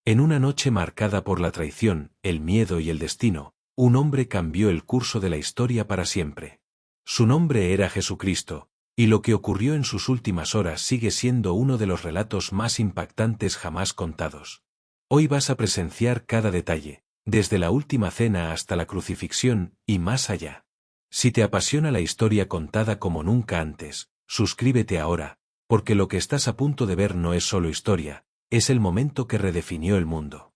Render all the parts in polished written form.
En una noche marcada por la traición, el miedo y el destino, un hombre cambió el curso de la historia para siempre. Su nombre era Jesucristo, y lo que ocurrió en sus últimas horas sigue siendo uno de los relatos más impactantes jamás contados. Hoy vas a presenciar cada detalle, desde la última cena hasta la crucifixión, y más allá. Si te apasiona la historia contada como nunca antes, suscríbete ahora, porque lo que estás a punto de ver no es solo historia, es el momento que redefinió el mundo.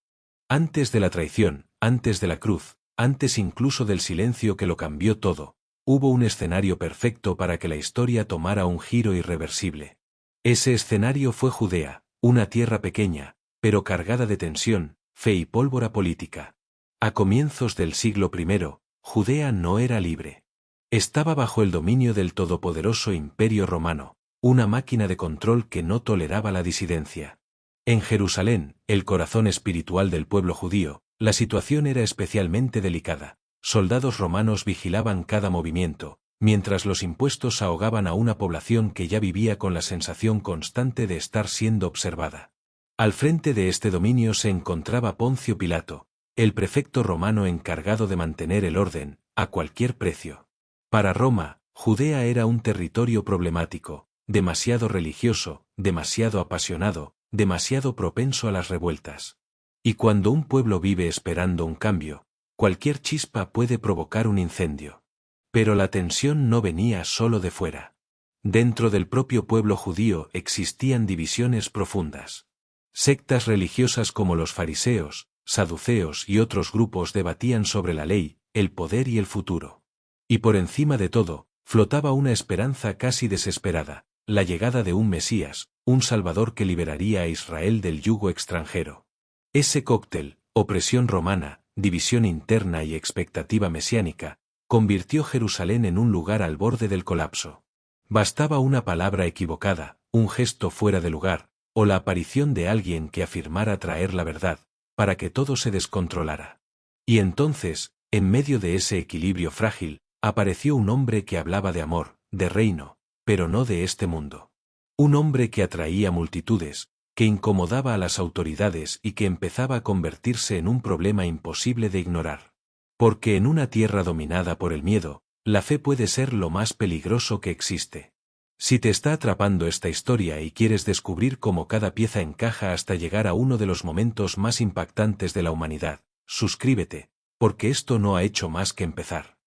Antes de la traición, antes de la cruz, antes incluso del silencio que lo cambió todo, hubo un escenario perfecto para que la historia tomara un giro irreversible. Ese escenario fue Judea, una tierra pequeña, pero cargada de tensión, fe y pólvora política. A comienzos del siglo I, Judea no era libre. Estaba bajo el dominio del todopoderoso Imperio Romano, una máquina de control que no toleraba la disidencia. En Jerusalén, el corazón espiritual del pueblo judío, la situación era especialmente delicada. Soldados romanos vigilaban cada movimiento, mientras los impuestos ahogaban a una población que ya vivía con la sensación constante de estar siendo observada. Al frente de este dominio se encontraba Poncio Pilato, el prefecto romano encargado de mantener el orden, a cualquier precio. Para Roma, Judea era un territorio problemático, demasiado religioso, demasiado apasionado, demasiado propenso a las revueltas. Y cuando un pueblo vive esperando un cambio, cualquier chispa puede provocar un incendio. Pero la tensión no venía solo de fuera. Dentro del propio pueblo judío existían divisiones profundas. Sectas religiosas como los fariseos, saduceos y otros grupos debatían sobre la ley, el poder y el futuro. Y por encima de todo, flotaba una esperanza casi desesperada, la llegada de un Mesías, un Salvador que liberaría a Israel del yugo extranjero. Ese cóctel, opresión romana, división interna y expectativa mesiánica, convirtió Jerusalén en un lugar al borde del colapso. Bastaba una palabra equivocada, un gesto fuera de lugar, o la aparición de alguien que afirmara traer la verdad, para que todo se descontrolara. Y entonces, en medio de ese equilibrio frágil, apareció un hombre que hablaba de amor, de reino, pero no de este mundo. Un hombre que atraía multitudes, que incomodaba a las autoridades y que empezaba a convertirse en un problema imposible de ignorar. Porque en una tierra dominada por el miedo, la fe puede ser lo más peligroso que existe. Si te está atrapando esta historia y quieres descubrir cómo cada pieza encaja hasta llegar a uno de los momentos más impactantes de la humanidad, suscríbete, porque esto no ha hecho más que empezar.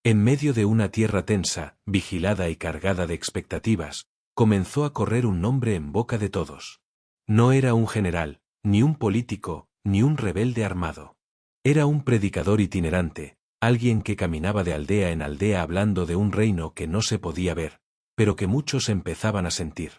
En medio de una tierra tensa, vigilada y cargada de expectativas, comenzó a correr un nombre en boca de todos. No era un general, ni un político, ni un rebelde armado. Era un predicador itinerante, alguien que caminaba de aldea en aldea hablando de un reino que no se podía ver, pero que muchos empezaban a sentir.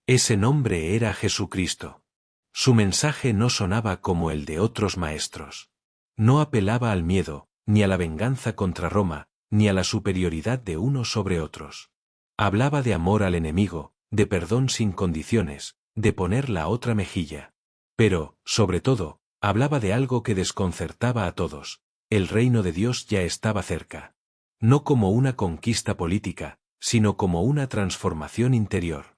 Ese nombre era Jesucristo. Su mensaje no sonaba como el de otros maestros. No apelaba al miedo, ni a la venganza contra Roma, ni a la superioridad de unos sobre otros. Hablaba de amor al enemigo, de perdón sin condiciones, de poner la otra mejilla. Pero, sobre todo, hablaba de algo que desconcertaba a todos: el reino de Dios ya estaba cerca. No como una conquista política, sino como una transformación interior.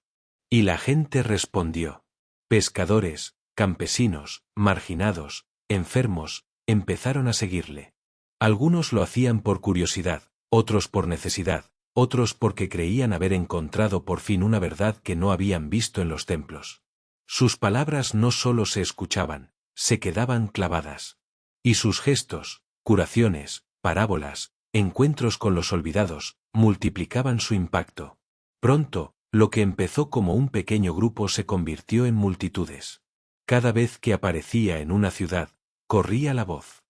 Y la gente respondió. Pescadores, campesinos, marginados, enfermos, empezaron a seguirle. Algunos lo hacían por curiosidad, otros por necesidad, otros porque creían haber encontrado por fin una verdad que no habían visto en los templos. Sus palabras no solo se escuchaban, se quedaban clavadas. Y sus gestos, curaciones, parábolas, encuentros con los olvidados, multiplicaban su impacto. Pronto, lo que empezó como un pequeño grupo se convirtió en multitudes. Cada vez que aparecía en una ciudad, corría la voz.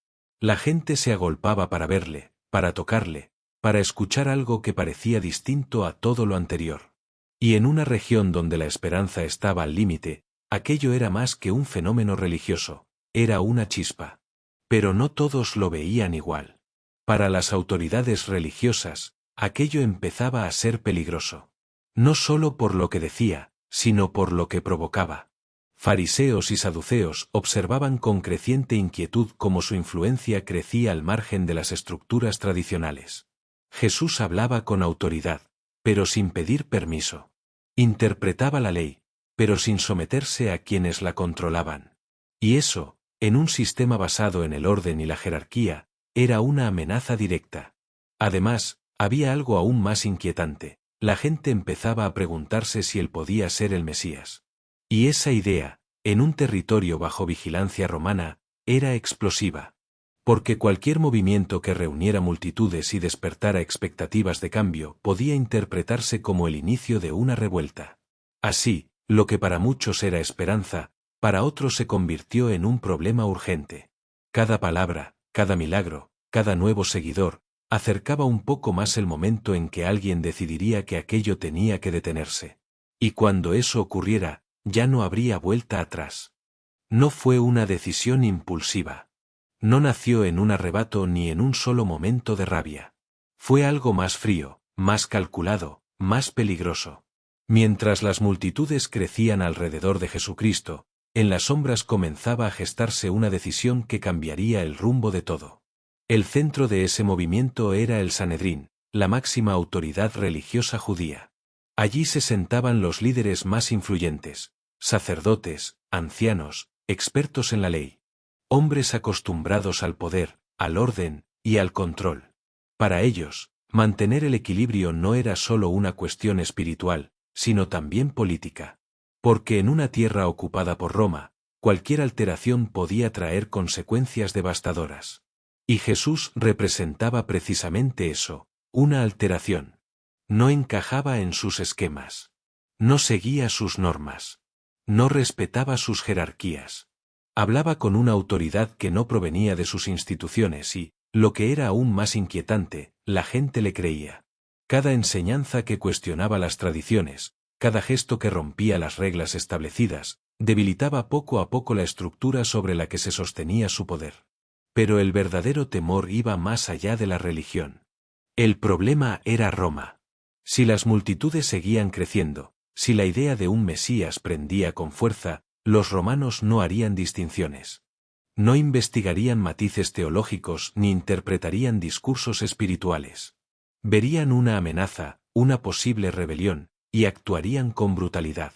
La gente se agolpaba para verle, para tocarle, para escuchar algo que parecía distinto a todo lo anterior. Y en una región donde la esperanza estaba al límite, aquello era más que un fenómeno religioso, era una chispa. Pero no todos lo veían igual. Para las autoridades religiosas, aquello empezaba a ser peligroso. No solo por lo que decía, sino por lo que provocaba. Fariseos y saduceos observaban con creciente inquietud cómo su influencia crecía al margen de las estructuras tradicionales. Jesús hablaba con autoridad, pero sin pedir permiso. Interpretaba la ley, pero sin someterse a quienes la controlaban. Y eso, en un sistema basado en el orden y la jerarquía, era una amenaza directa. Además, había algo aún más inquietante. La gente empezaba a preguntarse si él podía ser el Mesías. Y esa idea, en un territorio bajo vigilancia romana, era explosiva. Porque cualquier movimiento que reuniera multitudes y despertara expectativas de cambio podía interpretarse como el inicio de una revuelta. Así, lo que para muchos era esperanza, para otros se convirtió en un problema urgente. Cada palabra, cada milagro, cada nuevo seguidor, acercaba un poco más el momento en que alguien decidiría que aquello tenía que detenerse. Y cuando eso ocurriera, ya no habría vuelta atrás. No fue una decisión impulsiva. No nació en un arrebato ni en un solo momento de rabia. Fue algo más frío, más calculado, más peligroso. Mientras las multitudes crecían alrededor de Jesucristo, en las sombras comenzaba a gestarse una decisión que cambiaría el rumbo de todo. El centro de ese movimiento era el Sanedrín, la máxima autoridad religiosa judía. Allí se sentaban los líderes más influyentes, sacerdotes, ancianos, expertos en la ley. Hombres acostumbrados al poder, al orden y al control. Para ellos, mantener el equilibrio no era solo una cuestión espiritual, sino también política. Porque en una tierra ocupada por Roma, cualquier alteración podía traer consecuencias devastadoras. Y Jesús representaba precisamente eso, una alteración. No encajaba en sus esquemas. No seguía sus normas. No respetaba sus jerarquías. Hablaba con una autoridad que no provenía de sus instituciones y, lo que era aún más inquietante, la gente le creía. Cada enseñanza que cuestionaba las tradiciones, cada gesto que rompía las reglas establecidas, debilitaba poco a poco la estructura sobre la que se sostenía su poder. Pero el verdadero temor iba más allá de la religión. El problema era Roma. Si las multitudes seguían creciendo, si la idea de un Mesías prendía con fuerza, los romanos no harían distinciones. No investigarían matices teológicos ni interpretarían discursos espirituales. Verían una amenaza, una posible rebelión, y actuarían con brutalidad.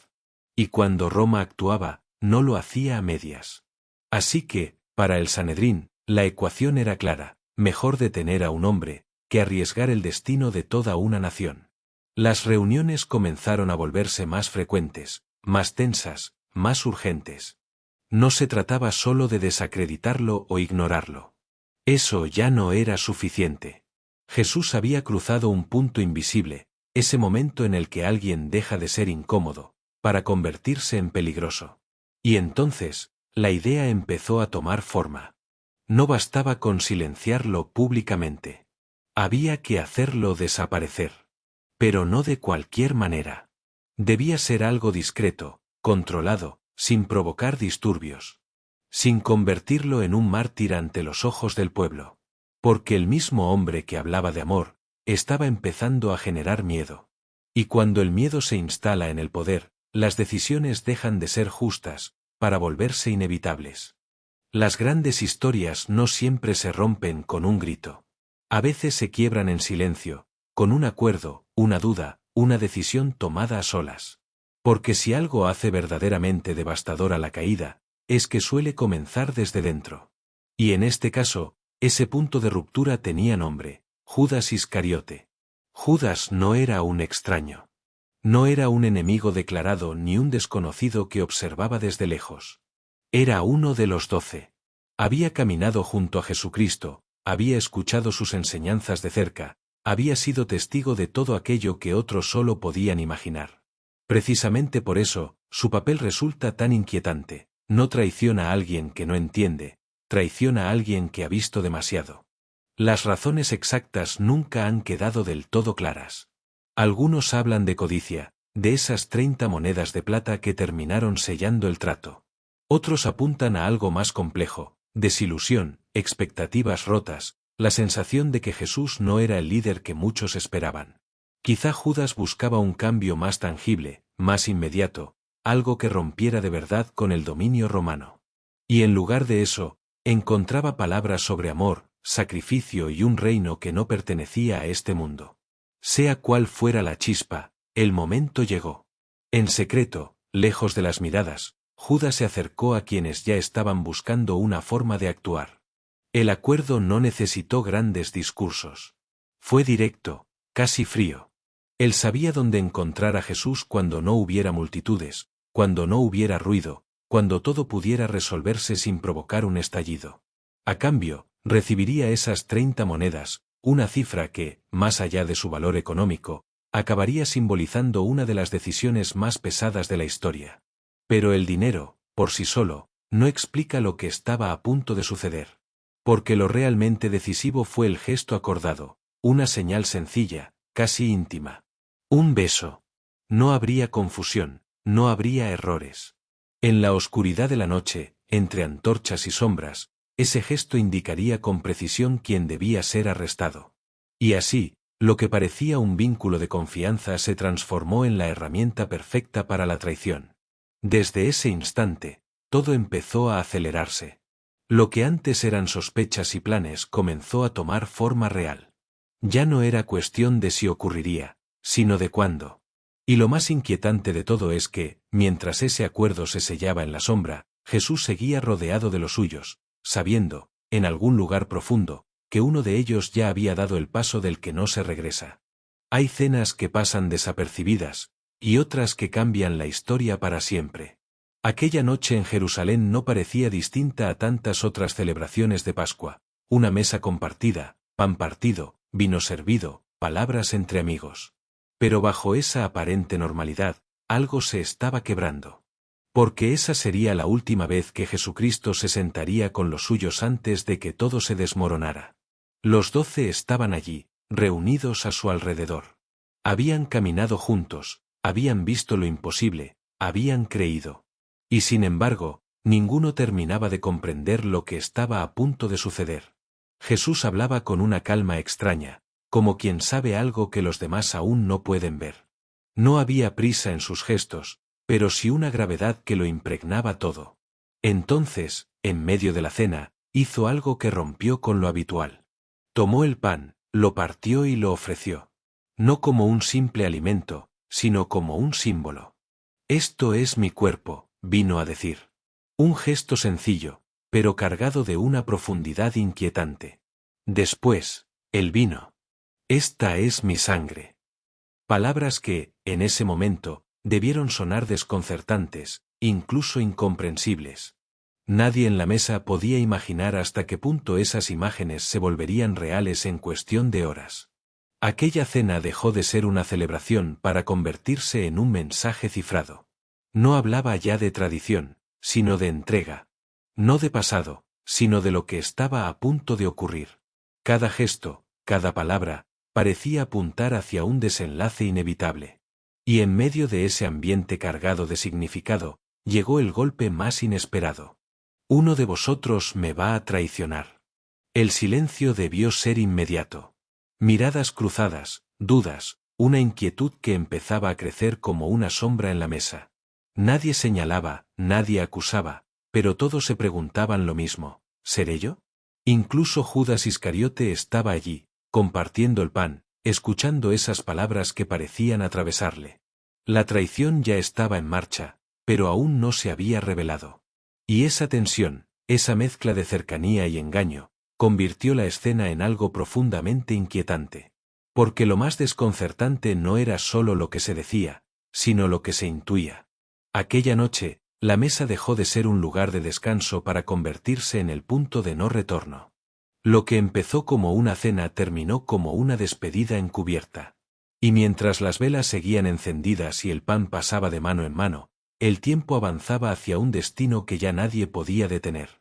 Y cuando Roma actuaba, no lo hacía a medias. Así que, para el Sanedrín, la ecuación era clara: mejor detener a un hombre, que arriesgar el destino de toda una nación. Las reuniones comenzaron a volverse más frecuentes, más tensas, más urgentes. No se trataba solo de desacreditarlo o ignorarlo. Eso ya no era suficiente. Jesús había cruzado un punto invisible, ese momento en el que alguien deja de ser incómodo, para convertirse en peligroso. Y entonces, la idea empezó a tomar forma. No bastaba con silenciarlo públicamente. Había que hacerlo desaparecer. Pero no de cualquier manera. Debía ser algo discreto, controlado, sin provocar disturbios. Sin convertirlo en un mártir ante los ojos del pueblo. Porque el mismo hombre que hablaba de amor, estaba empezando a generar miedo. Y cuando el miedo se instala en el poder, las decisiones dejan de ser justas, para volverse inevitables. Las grandes historias no siempre se rompen con un grito. A veces se quiebran en silencio, con un acuerdo, una duda, una decisión tomada a solas. Porque si algo hace verdaderamente devastadora la caída, es que suele comenzar desde dentro. Y en este caso, ese punto de ruptura tenía nombre: Judas Iscariote. Judas no era un extraño. No era un enemigo declarado ni un desconocido que observaba desde lejos. Era uno de los 12. Había caminado junto a Jesucristo, había escuchado sus enseñanzas de cerca, había sido testigo de todo aquello que otros solo podían imaginar. Precisamente por eso, su papel resulta tan inquietante. No traiciona a alguien que no entiende, traiciona a alguien que ha visto demasiado. Las razones exactas nunca han quedado del todo claras. Algunos hablan de codicia, de esas 30 monedas de plata que terminaron sellando el trato. Otros apuntan a algo más complejo: desilusión, expectativas rotas, la sensación de que Jesús no era el líder que muchos esperaban. Quizá Judas buscaba un cambio más tangible, más inmediato, algo que rompiera de verdad con el dominio romano. Y en lugar de eso, encontraba palabras sobre amor, sacrificio y un reino que no pertenecía a este mundo. Sea cual fuera la chispa, el momento llegó. En secreto, lejos de las miradas, Judas se acercó a quienes ya estaban buscando una forma de actuar. El acuerdo no necesitó grandes discursos. Fue directo, casi frío. Él sabía dónde encontrar a Jesús cuando no hubiera multitudes, cuando no hubiera ruido, cuando todo pudiera resolverse sin provocar un estallido. A cambio, recibiría esas 30 monedas, una cifra que, más allá de su valor económico, acabaría simbolizando una de las decisiones más pesadas de la historia. Pero el dinero, por sí solo, no explica lo que estaba a punto de suceder. Porque lo realmente decisivo fue el gesto acordado, una señal sencilla, casi íntima. Un beso. No habría confusión, no habría errores. En la oscuridad de la noche, entre antorchas y sombras, ese gesto indicaría con precisión quién debía ser arrestado. Y así, lo que parecía un vínculo de confianza se transformó en la herramienta perfecta para la traición. Desde ese instante, todo empezó a acelerarse. Lo que antes eran sospechas y planes comenzó a tomar forma real. Ya no era cuestión de si ocurriría, sino de cuándo. Y lo más inquietante de todo es que, mientras ese acuerdo se sellaba en la sombra, Jesús seguía rodeado de los suyos, sabiendo, en algún lugar profundo, que uno de ellos ya había dado el paso del que no se regresa. Hay cenas que pasan desapercibidas, y otras que cambian la historia para siempre. Aquella noche en Jerusalén no parecía distinta a tantas otras celebraciones de Pascua, una mesa compartida, pan partido, vino servido, palabras entre amigos. Pero bajo esa aparente normalidad, algo se estaba quebrando. Porque esa sería la última vez que Jesucristo se sentaría con los suyos antes de que todo se desmoronara. Los 12 estaban allí, reunidos a su alrededor. Habían caminado juntos, habían visto lo imposible, habían creído. Y sin embargo, ninguno terminaba de comprender lo que estaba a punto de suceder. Jesús hablaba con una calma extraña, como quien sabe algo que los demás aún no pueden ver. No había prisa en sus gestos, pero sí una gravedad que lo impregnaba todo. Entonces, en medio de la cena, hizo algo que rompió con lo habitual. Tomó el pan, lo partió y lo ofreció. No como un simple alimento, sino como un símbolo. Esto es mi cuerpo, vino a decir. Un gesto sencillo, pero cargado de una profundidad inquietante. Después, el vino. Esta es mi sangre. Palabras que, en ese momento, debieron sonar desconcertantes, incluso incomprensibles. Nadie en la mesa podía imaginar hasta qué punto esas imágenes se volverían reales en cuestión de horas. Aquella cena dejó de ser una celebración para convertirse en un mensaje cifrado. No hablaba ya de tradición, sino de entrega. No de pasado, sino de lo que estaba a punto de ocurrir. Cada gesto, cada palabra, parecía apuntar hacia un desenlace inevitable. Y en medio de ese ambiente cargado de significado, llegó el golpe más inesperado. Uno de vosotros me va a traicionar. El silencio debió ser inmediato. Miradas cruzadas, dudas, una inquietud que empezaba a crecer como una sombra en la mesa. Nadie señalaba, nadie acusaba, pero todos se preguntaban lo mismo, ¿seré yo? Incluso Judas Iscariote estaba allí, compartiendo el pan, escuchando esas palabras que parecían atravesarle. La traición ya estaba en marcha, pero aún no se había revelado. Y esa tensión, esa mezcla de cercanía y engaño, convirtió la escena en algo profundamente inquietante. Porque lo más desconcertante no era solo lo que se decía, sino lo que se intuía. Aquella noche, la mesa dejó de ser un lugar de descanso para convertirse en el punto de no retorno. Lo que empezó como una cena terminó como una despedida encubierta. Y mientras las velas seguían encendidas y el pan pasaba de mano en mano, el tiempo avanzaba hacia un destino que ya nadie podía detener.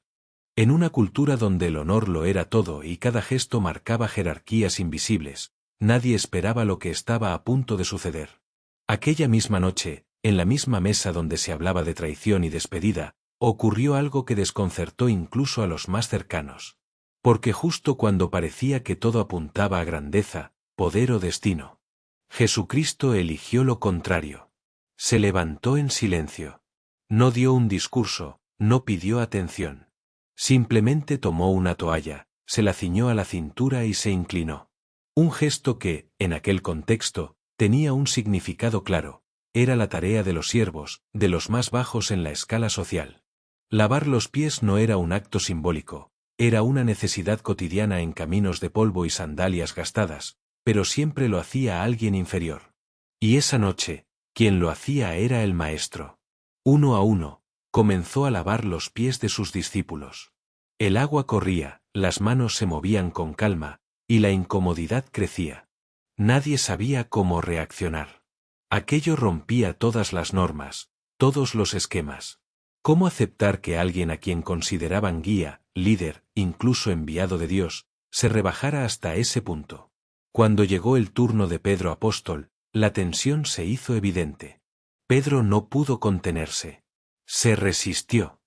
En una cultura donde el honor lo era todo y cada gesto marcaba jerarquías invisibles, nadie esperaba lo que estaba a punto de suceder. Aquella misma noche, en la misma mesa donde se hablaba de traición y despedida, ocurrió algo que desconcertó incluso a los más cercanos. Porque justo cuando parecía que todo apuntaba a grandeza, poder o destino, Jesucristo eligió lo contrario. Se levantó en silencio. No dio un discurso, no pidió atención. Simplemente tomó una toalla, se la ciñó a la cintura y se inclinó. Un gesto que, en aquel contexto, tenía un significado claro. era la tarea de los siervos, de los más bajos en la escala social. Lavar los pies no era un acto simbólico, era una necesidad cotidiana en caminos de polvo y sandalias gastadas, pero siempre lo hacía alguien inferior. Y esa noche, quien lo hacía era el Maestro. Uno a uno, comenzó a lavar los pies de sus discípulos. El agua corría, las manos se movían con calma, y la incomodidad crecía. Nadie sabía cómo reaccionar. Aquello rompía todas las normas, todos los esquemas. ¿Cómo aceptar que alguien a quien consideraban guía, líder, incluso enviado de Dios, se rebajara hasta ese punto? Cuando llegó el turno de Pedro apóstol, la tensión se hizo evidente. Pedro no pudo contenerse. Se resistió.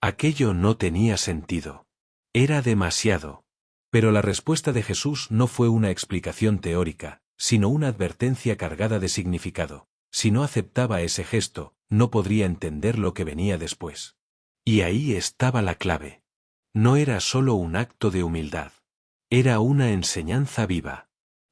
Aquello no tenía sentido. Era demasiado. Pero la respuesta de Jesús no fue una explicación teórica, sino una advertencia cargada de significado. Si no aceptaba ese gesto, no podría entender lo que venía después. Y ahí estaba la clave. No era solo un acto de humildad. Era una enseñanza viva.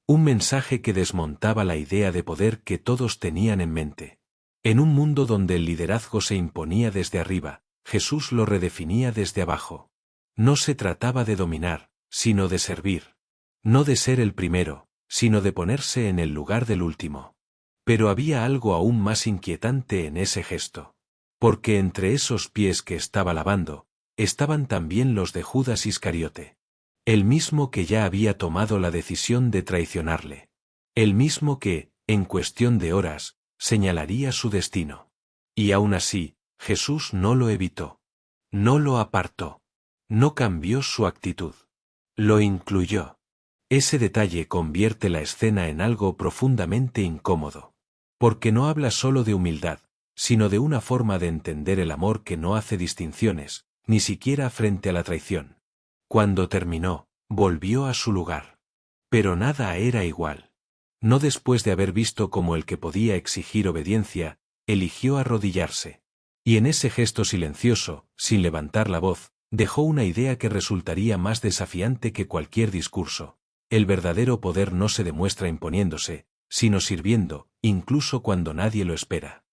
Un mensaje que desmontaba la idea de poder que todos tenían en mente. En un mundo donde el liderazgo se imponía desde arriba, Jesús lo redefinía desde abajo. No se trataba de dominar, sino de servir. No de ser el primero, sino de ponerse en el lugar del último. Pero había algo aún más inquietante en ese gesto. Porque entre esos pies que estaba lavando, estaban también los de Judas Iscariote. El mismo que ya había tomado la decisión de traicionarle. El mismo que, en cuestión de horas, señalaría su destino. Y aún así, Jesús no lo evitó. No lo apartó. No cambió su actitud. Lo incluyó. Ese detalle convierte la escena en algo profundamente incómodo. Porque no habla solo de humildad, sino de una forma de entender el amor que no hace distinciones, ni siquiera frente a la traición. Cuando terminó, volvió a su lugar. Pero nada era igual. No después de haber visto cómo el que podía exigir obediencia, eligió arrodillarse. Y en ese gesto silencioso, sin levantar la voz, dejó una idea que resultaría más desafiante que cualquier discurso. El verdadero poder no se demuestra imponiéndose, sino sirviendo, incluso cuando nadie lo espera.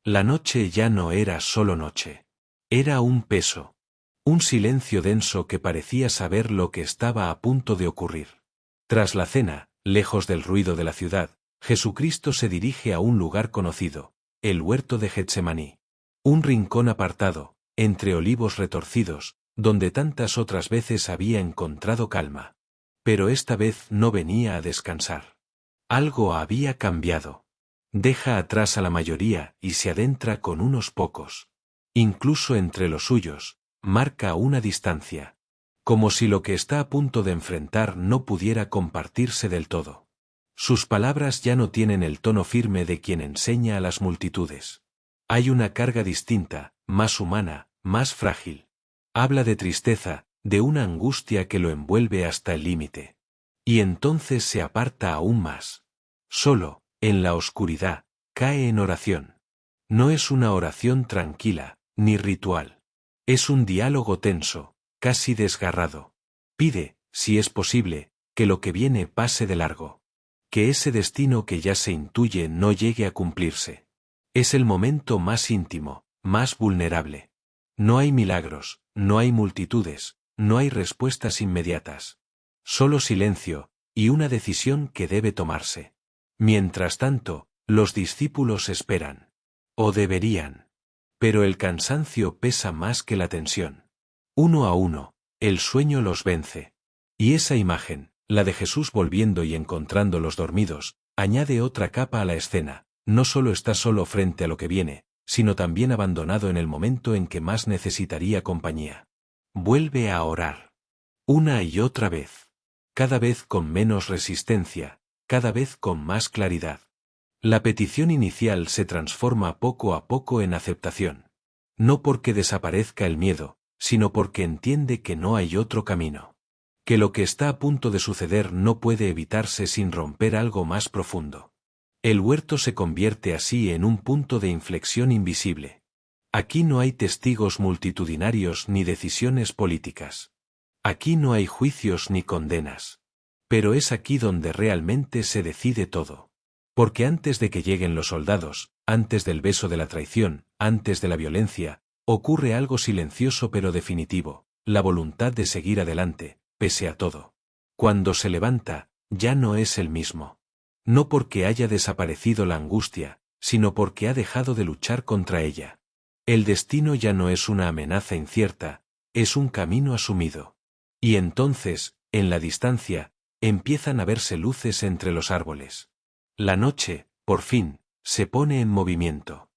La noche ya no era solo noche. Era un peso. Un silencio denso que parecía saber lo que estaba a punto de ocurrir. Tras la cena, lejos del ruido de la ciudad, Jesucristo se dirige a un lugar conocido, el huerto de Getsemaní. Un rincón apartado, entre olivos retorcidos, donde tantas otras veces había encontrado calma. Pero esta vez no venía a descansar. Algo había cambiado. Deja atrás a la mayoría y se adentra con unos pocos. Incluso entre los suyos, marca una distancia. Como si lo que está a punto de enfrentar no pudiera compartirse del todo. Sus palabras ya no tienen el tono firme de quien enseña a las multitudes. Hay una carga distinta, más humana, más frágil. Habla de tristeza, de una angustia que lo envuelve hasta el límite. Y entonces se aparta aún más. Solo, en la oscuridad, cae en oración. No es una oración tranquila, ni ritual. Es un diálogo tenso, casi desgarrado. Pide, si es posible, que lo que viene pase de largo. Que ese destino que ya se intuye no llegue a cumplirse. Es el momento más íntimo, más vulnerable. No hay milagros, no hay multitudes, no hay respuestas inmediatas. Solo silencio, y una decisión que debe tomarse. Mientras tanto, los discípulos esperan. O deberían. Pero el cansancio pesa más que la tensión. Uno a uno, el sueño los vence. Y esa imagen, la de Jesús volviendo y encontrándolos dormidos, añade otra capa a la escena. No solo está solo frente a lo que viene, sino también abandonado en el momento en que más necesitaría compañía. Vuelve a orar. Una y otra vez. Cada vez con menos resistencia, cada vez con más claridad. La petición inicial se transforma poco a poco en aceptación. No porque desaparezca el miedo, sino porque entiende que no hay otro camino. Que lo que está a punto de suceder no puede evitarse sin romper algo más profundo. El huerto se convierte así en un punto de inflexión invisible. Aquí no hay testigos multitudinarios ni decisiones políticas. Aquí no hay juicios ni condenas. Pero es aquí donde realmente se decide todo. Porque antes de que lleguen los soldados, antes del beso de la traición, antes de la violencia, ocurre algo silencioso pero definitivo, la voluntad de seguir adelante, pese a todo. Cuando se levanta, ya no es el mismo. No porque haya desaparecido la angustia, sino porque ha dejado de luchar contra ella. El destino ya no es una amenaza incierta, es un camino asumido. Y entonces, en la distancia, empiezan a verse luces entre los árboles. La noche, por fin, se pone en movimiento.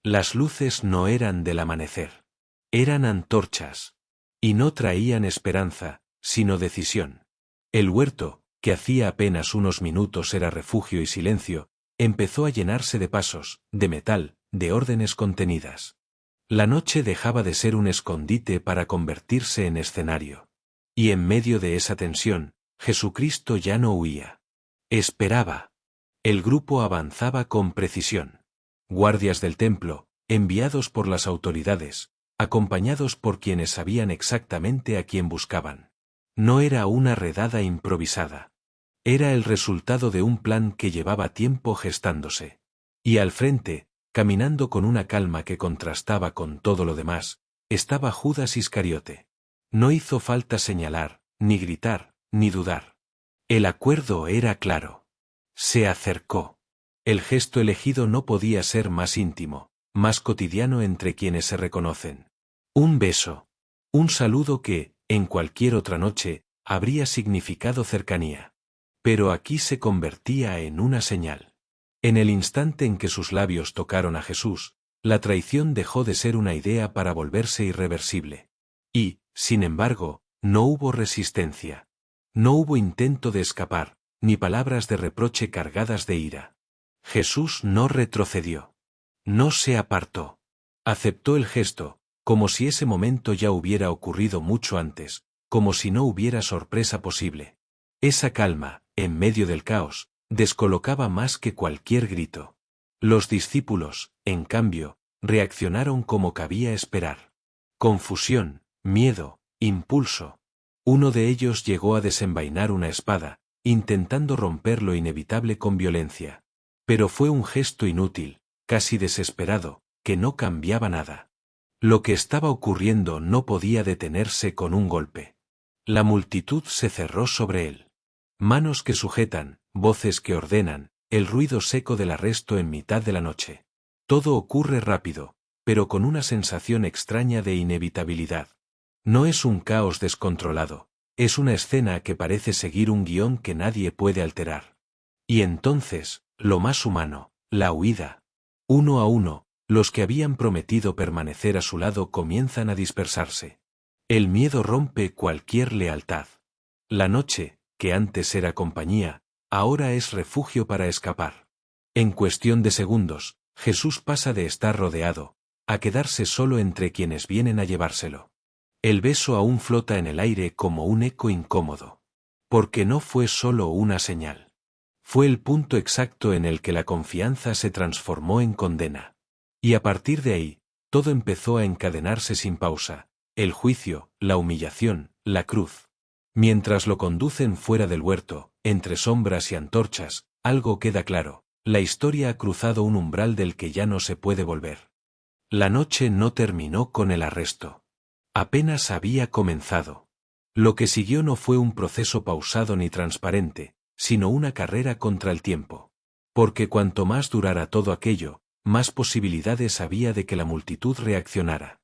Las luces no eran del amanecer. Eran antorchas. Y no traían esperanza, sino decisión. El huerto, que hacía apenas unos minutos era refugio y silencio, empezó a llenarse de pasos, de metal, de órdenes contenidas. La noche dejaba de ser un escondite para convertirse en escenario. Y en medio de esa tensión, Jesucristo ya no huía. Esperaba. El grupo avanzaba con precisión. Guardias del templo, enviados por las autoridades, acompañados por quienes sabían exactamente a quién buscaban. No era una redada improvisada. Era el resultado de un plan que llevaba tiempo gestándose. Y al frente, caminando con una calma que contrastaba con todo lo demás, estaba Judas Iscariote. No hizo falta señalar, ni gritar, ni dudar. El acuerdo era claro. Se acercó. El gesto elegido no podía ser más íntimo, más cotidiano entre quienes se reconocen. Un beso. Un saludo que, en cualquier otra noche, habría significado cercanía. Pero aquí se convertía en una señal. En el instante en que sus labios tocaron a Jesús, la traición dejó de ser una idea para volverse irreversible. Y, sin embargo, no hubo resistencia. No hubo intento de escapar, ni palabras de reproche cargadas de ira. Jesús no retrocedió. No se apartó. Aceptó el gesto, como si ese momento ya hubiera ocurrido mucho antes, como si no hubiera sorpresa posible. Esa calma, en medio del caos, descolocaba más que cualquier grito. Los discípulos, en cambio, reaccionaron como cabía esperar. Confusión, miedo, impulso. Uno de ellos llegó a desenvainar una espada, intentando romper lo inevitable con violencia. Pero fue un gesto inútil, casi desesperado, que no cambiaba nada. Lo que estaba ocurriendo no podía detenerse con un golpe. La multitud se cerró sobre él. Manos que sujetan, voces que ordenan, el ruido seco del arresto en mitad de la noche. Todo ocurre rápido, pero con una sensación extraña de inevitabilidad. No es un caos descontrolado, es una escena que parece seguir un guión que nadie puede alterar. Y entonces, lo más humano, la huida. Uno a uno, los que habían prometido permanecer a su lado comienzan a dispersarse. El miedo rompe cualquier lealtad. La noche, que antes era compañía, ahora es refugio para escapar. En cuestión de segundos, Jesús pasa de estar rodeado, a quedarse solo entre quienes vienen a llevárselo. El beso aún flota en el aire como un eco incómodo. Porque no fue solo una señal. Fue el punto exacto en el que la confianza se transformó en condena. Y a partir de ahí, todo empezó a encadenarse sin pausa, el juicio, la humillación, la cruz. Mientras lo conducen fuera del huerto, entre sombras y antorchas, algo queda claro, la historia ha cruzado un umbral del que ya no se puede volver. La noche no terminó con el arresto. Apenas había comenzado. Lo que siguió no fue un proceso pausado ni transparente, sino una carrera contra el tiempo. Porque cuanto más durara todo aquello, más posibilidades había de que la multitud reaccionara.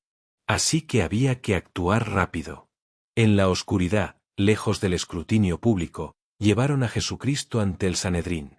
Así que había que actuar rápido. En la oscuridad, lejos del escrutinio público, llevaron a Jesucristo ante el Sanedrín.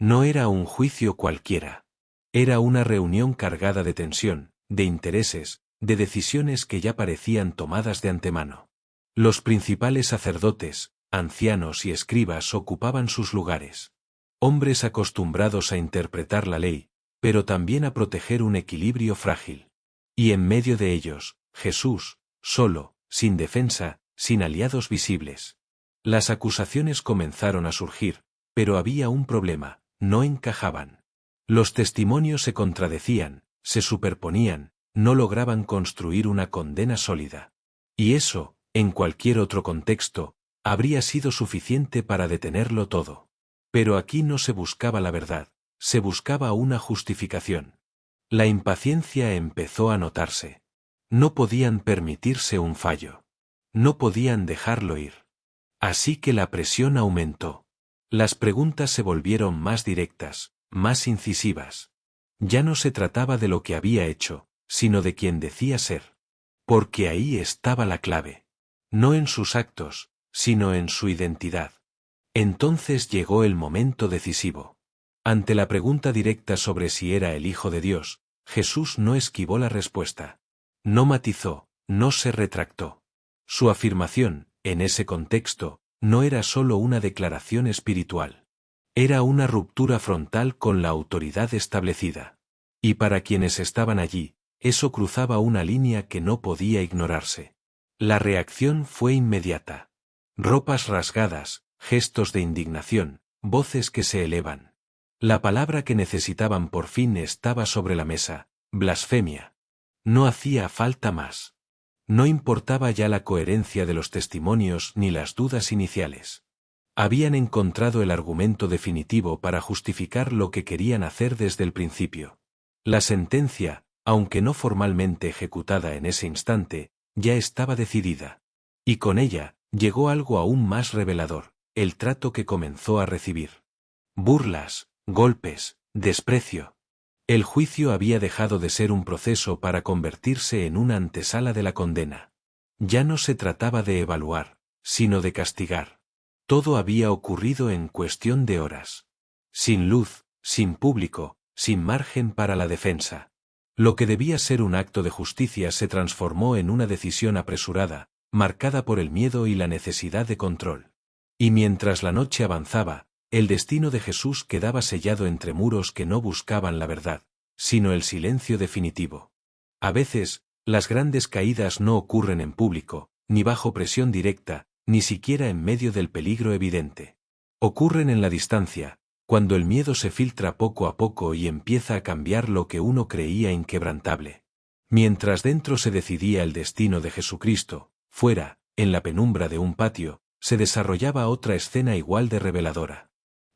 No era un juicio cualquiera. Era una reunión cargada de tensión, de intereses, de decisiones que ya parecían tomadas de antemano. Los principales sacerdotes, ancianos y escribas ocupaban sus lugares. Hombres acostumbrados a interpretar la ley, pero también a proteger un equilibrio frágil. Y en medio de ellos, Jesús, solo, sin defensa, sin aliados visibles. Las acusaciones comenzaron a surgir, pero había un problema, no encajaban. Los testimonios se contradecían, se superponían, no lograban construir una condena sólida. Y eso, en cualquier otro contexto, habría sido suficiente para detenerlo todo. Pero aquí no se buscaba la verdad, se buscaba una justificación. La impaciencia empezó a notarse. No podían permitirse un fallo. No podían dejarlo ir. Así que la presión aumentó. Las preguntas se volvieron más directas, más incisivas. Ya no se trataba de lo que había hecho, sino de quien decía ser. Porque ahí estaba la clave. No en sus actos, sino en su identidad. Entonces llegó el momento decisivo. Ante la pregunta directa sobre si era el Hijo de Dios, Jesús no esquivó la respuesta. No matizó, no se retractó. Su afirmación, en ese contexto, no era solo una declaración espiritual. Era una ruptura frontal con la autoridad establecida. Y para quienes estaban allí, eso cruzaba una línea que no podía ignorarse. La reacción fue inmediata. Ropas rasgadas, gestos de indignación, voces que se elevan. La palabra que necesitaban por fin estaba sobre la mesa: blasfemia. No hacía falta más. No importaba ya la coherencia de los testimonios ni las dudas iniciales. Habían encontrado el argumento definitivo para justificar lo que querían hacer desde el principio. La sentencia, aunque no formalmente ejecutada en ese instante, ya estaba decidida. Y con ella, llegó algo aún más revelador: el trato que comenzó a recibir. Burlas, golpes, desprecio. El juicio había dejado de ser un proceso para convertirse en una antesala de la condena. Ya no se trataba de evaluar, sino de castigar. Todo había ocurrido en cuestión de horas. Sin luz, sin público, sin margen para la defensa. Lo que debía ser un acto de justicia se transformó en una decisión apresurada, marcada por el miedo y la necesidad de control. Y mientras la noche avanzaba, el destino de Jesús quedaba sellado entre muros que no buscaban la verdad, sino el silencio definitivo. A veces, las grandes caídas no ocurren en público, ni bajo presión directa, ni siquiera en medio del peligro evidente. Ocurren en la distancia, cuando el miedo se filtra poco a poco y empieza a cambiar lo que uno creía inquebrantable. Mientras dentro se decidía el destino de Jesucristo, fuera, en la penumbra de un patio, se desarrollaba otra escena igual de reveladora.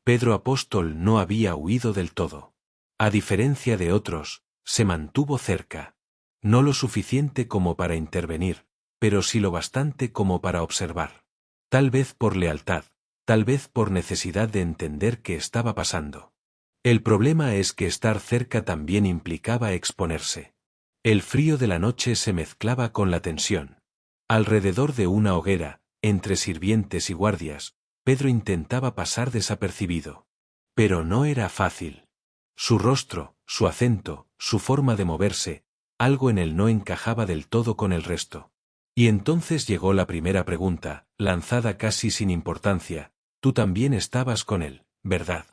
Pedro apóstol no había huido del todo. A diferencia de otros, se mantuvo cerca. No lo suficiente como para intervenir, pero sí lo bastante como para observar. Tal vez por lealtad, tal vez por necesidad de entender qué estaba pasando. El problema es que estar cerca también implicaba exponerse. El frío de la noche se mezclaba con la tensión. Alrededor de una hoguera, entre sirvientes y guardias, Pedro intentaba pasar desapercibido. Pero no era fácil. Su rostro, su acento, su forma de moverse, algo en él no encajaba del todo con el resto. Y entonces llegó la primera pregunta, lanzada casi sin importancia: tú también estabas con él, ¿verdad?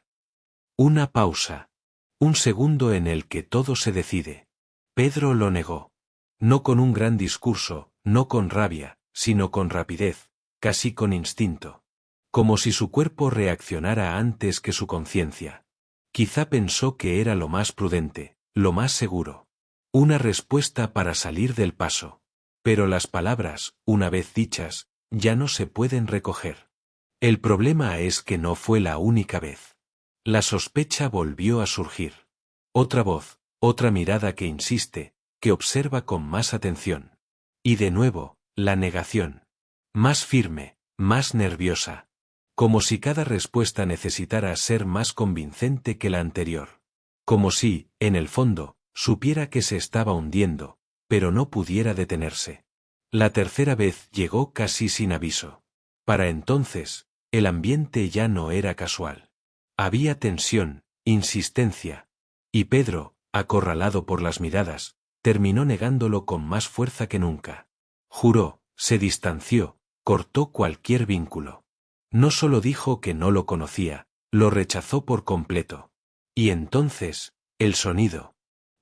Una pausa. Un segundo en el que todo se decide. Pedro lo negó. No con un gran discurso, no con rabia, sino con rapidez, casi con instinto. Como si su cuerpo reaccionara antes que su conciencia. Quizá pensó que era lo más prudente, lo más seguro. Una respuesta para salir del paso. Pero las palabras, una vez dichas, ya no se pueden recoger. El problema es que no fue la única vez. La sospecha volvió a surgir. Otra voz, otra mirada que insiste, que observa con más atención. Y de nuevo, la negación. Más firme, más nerviosa. Como si cada respuesta necesitara ser más convincente que la anterior. Como si, en el fondo, supiera que se estaba hundiendo, pero no pudiera detenerse. La tercera vez llegó casi sin aviso. Para entonces, el ambiente ya no era casual. Había tensión, insistencia. Y Pedro, acorralado por las miradas, terminó negándolo con más fuerza que nunca. Juró, se distanció, cortó cualquier vínculo. No solo dijo que no lo conocía, lo rechazó por completo. Y entonces, el sonido.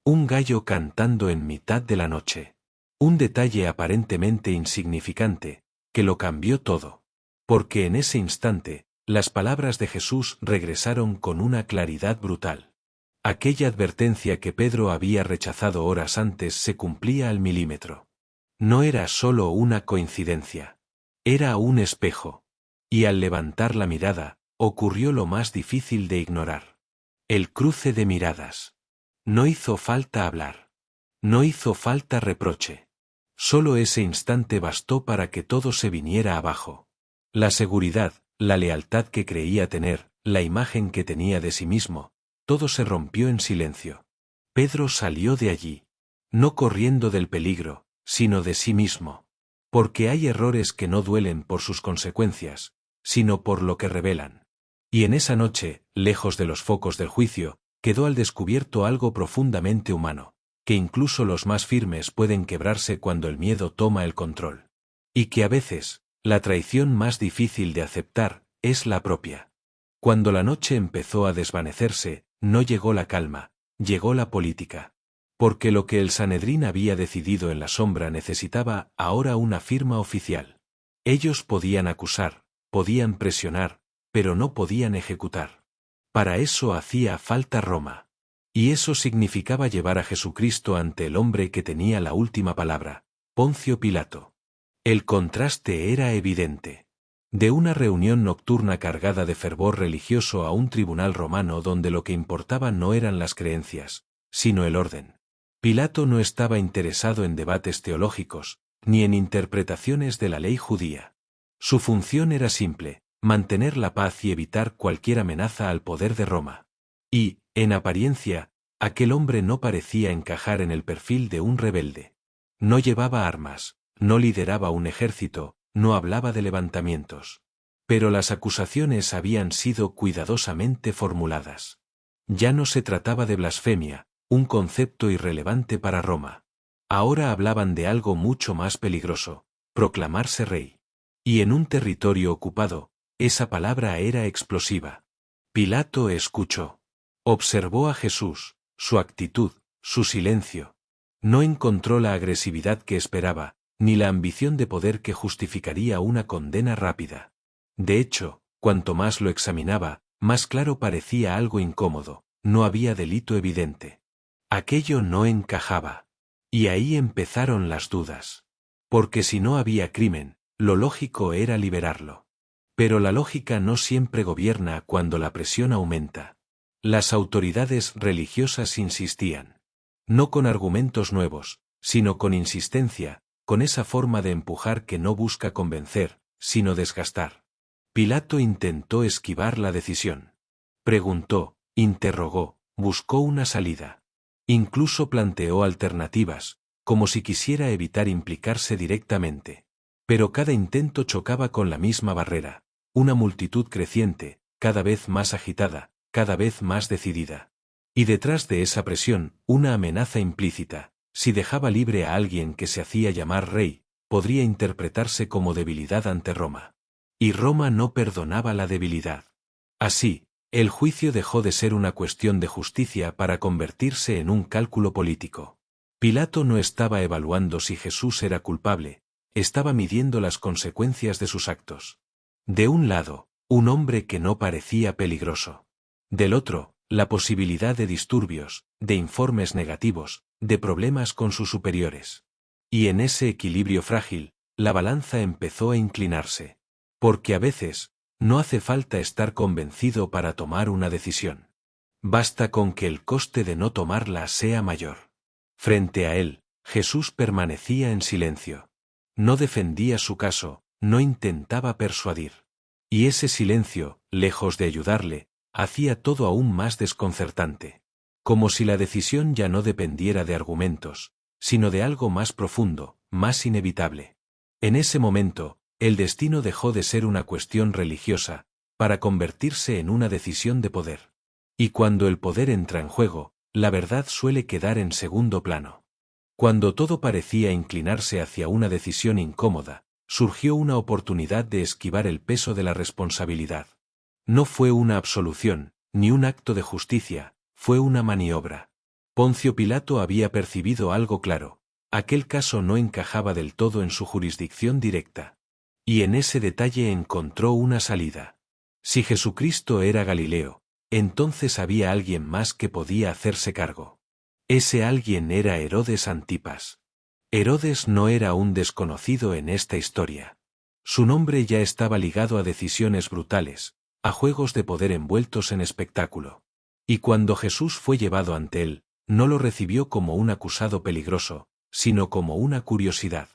Un gallo cantando en mitad de la noche. Un detalle aparentemente insignificante, que lo cambió todo. Porque en ese instante, las palabras de Jesús regresaron con una claridad brutal. Aquella advertencia que Pedro había rechazado horas antes se cumplía al milímetro. No era solo una coincidencia. Era un espejo. Y al levantar la mirada, ocurrió lo más difícil de ignorar. El cruce de miradas. No hizo falta hablar. No hizo falta reproche. Solo ese instante bastó para que todo se viniera abajo. La seguridad, la lealtad que creía tener, la imagen que tenía de sí mismo, todo se rompió en silencio. Pedro salió de allí. No corriendo del peligro, sino de sí mismo. Porque hay errores que no duelen por sus consecuencias, sino por lo que revelan. Y en esa noche, lejos de los focos del juicio, quedó al descubierto algo profundamente humano, que incluso los más firmes pueden quebrarse cuando el miedo toma el control. Y que a veces, la traición más difícil de aceptar, es la propia. Cuando la noche empezó a desvanecerse, no llegó la calma, llegó la política. Porque lo que el Sanedrín había decidido en la sombra necesitaba ahora una firma oficial. Ellos podían acusar, podían presionar, pero no podían ejecutar. Para eso hacía falta Roma. Y eso significaba llevar a Jesucristo ante el hombre que tenía la última palabra, Poncio Pilato. El contraste era evidente. De una reunión nocturna cargada de fervor religioso a un tribunal romano donde lo que importaba no eran las creencias, sino el orden. Pilato no estaba interesado en debates teológicos, ni en interpretaciones de la ley judía. Su función era simple, mantener la paz y evitar cualquier amenaza al poder de Roma. Y, en apariencia, aquel hombre no parecía encajar en el perfil de un rebelde. No llevaba armas, no lideraba un ejército, no hablaba de levantamientos. Pero las acusaciones habían sido cuidadosamente formuladas. Ya no se trataba de blasfemia, un concepto irrelevante para Roma. Ahora hablaban de algo mucho más peligroso, proclamarse rey. Y en un territorio ocupado, esa palabra era explosiva. Pilato escuchó. Observó a Jesús, su actitud, su silencio. No encontró la agresividad que esperaba, ni la ambición de poder que justificaría una condena rápida. De hecho, cuanto más lo examinaba, más claro parecía algo incómodo, no había delito evidente. Aquello no encajaba. Y ahí empezaron las dudas. Porque si no había crimen, lo lógico era liberarlo. Pero la lógica no siempre gobierna cuando la presión aumenta. Las autoridades religiosas insistían. No con argumentos nuevos, sino con insistencia, con esa forma de empujar que no busca convencer, sino desgastar. Pilato intentó esquivar la decisión. Preguntó, interrogó, buscó una salida. Incluso planteó alternativas, como si quisiera evitar implicarse directamente. Pero cada intento chocaba con la misma barrera, una multitud creciente, cada vez más agitada, cada vez más decidida. Y detrás de esa presión, una amenaza implícita: si dejaba libre a alguien que se hacía llamar rey, podría interpretarse como debilidad ante Roma. Y Roma no perdonaba la debilidad. Así, el juicio dejó de ser una cuestión de justicia para convertirse en un cálculo político. Pilato no estaba evaluando si Jesús era culpable, estaba midiendo las consecuencias de sus actos. De un lado, un hombre que no parecía peligroso. Del otro, la posibilidad de disturbios, de informes negativos, de problemas con sus superiores. Y en ese equilibrio frágil, la balanza empezó a inclinarse. Porque a veces, no hace falta estar convencido para tomar una decisión. Basta con que el coste de no tomarla sea mayor. Frente a él, Jesús permanecía en silencio. No defendía su caso, no intentaba persuadir. Y ese silencio, lejos de ayudarle, hacía todo aún más desconcertante. Como si la decisión ya no dependiera de argumentos, sino de algo más profundo, más inevitable. En ese momento, el destino dejó de ser una cuestión religiosa, para convertirse en una decisión de poder. Y cuando el poder entra en juego, la verdad suele quedar en segundo plano. Cuando todo parecía inclinarse hacia una decisión incómoda, surgió una oportunidad de esquivar el peso de la responsabilidad. No fue una absolución, ni un acto de justicia, fue una maniobra. Poncio Pilato había percibido algo claro: aquel caso no encajaba del todo en su jurisdicción directa. Y en ese detalle encontró una salida. Si Jesucristo era Galileo, entonces había alguien más que podía hacerse cargo. Ese alguien era Herodes Antipas. Herodes no era un desconocido en esta historia. Su nombre ya estaba ligado a decisiones brutales, a juegos de poder envueltos en espectáculo. Y cuando Jesús fue llevado ante él, no lo recibió como un acusado peligroso, sino como una curiosidad.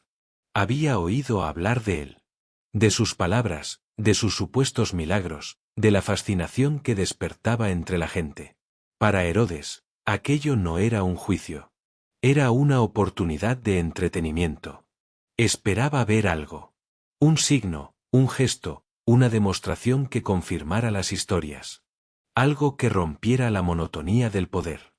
Había oído hablar de él, de sus palabras, de sus supuestos milagros, de la fascinación que despertaba entre la gente. Para Herodes, aquello no era un juicio. Era una oportunidad de entretenimiento. Esperaba ver algo. Un signo, un gesto, una demostración que confirmara las historias. Algo que rompiera la monotonía del poder.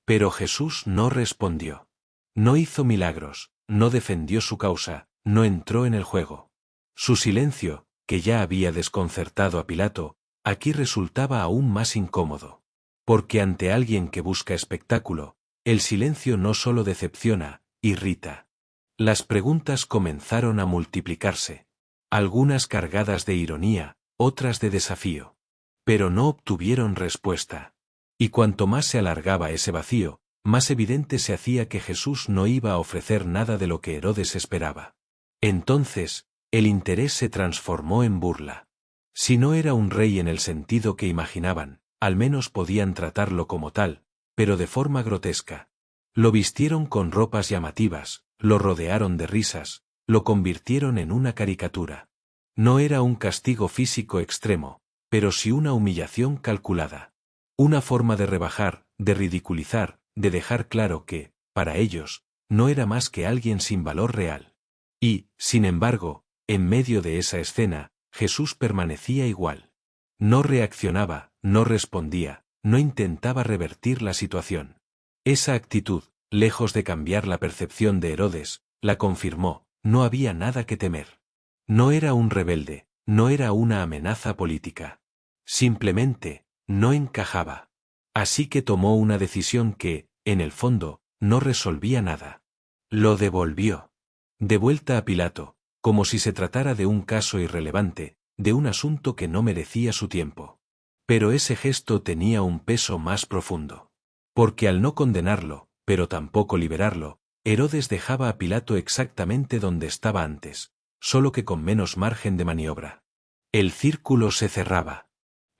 Pero Jesús no respondió. No hizo milagros, no defendió su causa, no entró en el juego. Su silencio, que ya había desconcertado a Pilato, aquí resultaba aún más incómodo. Porque ante alguien que busca espectáculo, el silencio no solo decepciona, irrita. Las preguntas comenzaron a multiplicarse. Algunas cargadas de ironía, otras de desafío. Pero no obtuvieron respuesta. Y cuanto más se alargaba ese vacío, más evidente se hacía que Jesús no iba a ofrecer nada de lo que Herodes esperaba. Entonces, el interés se transformó en burla. Si no era un rey en el sentido que imaginaban, al menos podían tratarlo como tal, pero de forma grotesca. Lo vistieron con ropas llamativas, lo rodearon de risas, lo convirtieron en una caricatura. No era un castigo físico extremo, pero sí una humillación calculada. Una forma de rebajar, de ridiculizar, de dejar claro que, para ellos, no era más que alguien sin valor real. Y, sin embargo, en medio de esa escena, Jesús permanecía igual. No reaccionaba, no respondía, no intentaba revertir la situación. Esa actitud, lejos de cambiar la percepción de Herodes, la confirmó, no había nada que temer. No era un rebelde, no era una amenaza política. Simplemente, no encajaba. Así que tomó una decisión que, en el fondo, no resolvía nada. Lo devolvió. De vuelta a Pilato, como si se tratara de un caso irrelevante, de un asunto que no merecía su tiempo. Pero ese gesto tenía un peso más profundo. Porque al no condenarlo, pero tampoco liberarlo, Herodes dejaba a Pilato exactamente donde estaba antes, solo que con menos margen de maniobra. El círculo se cerraba.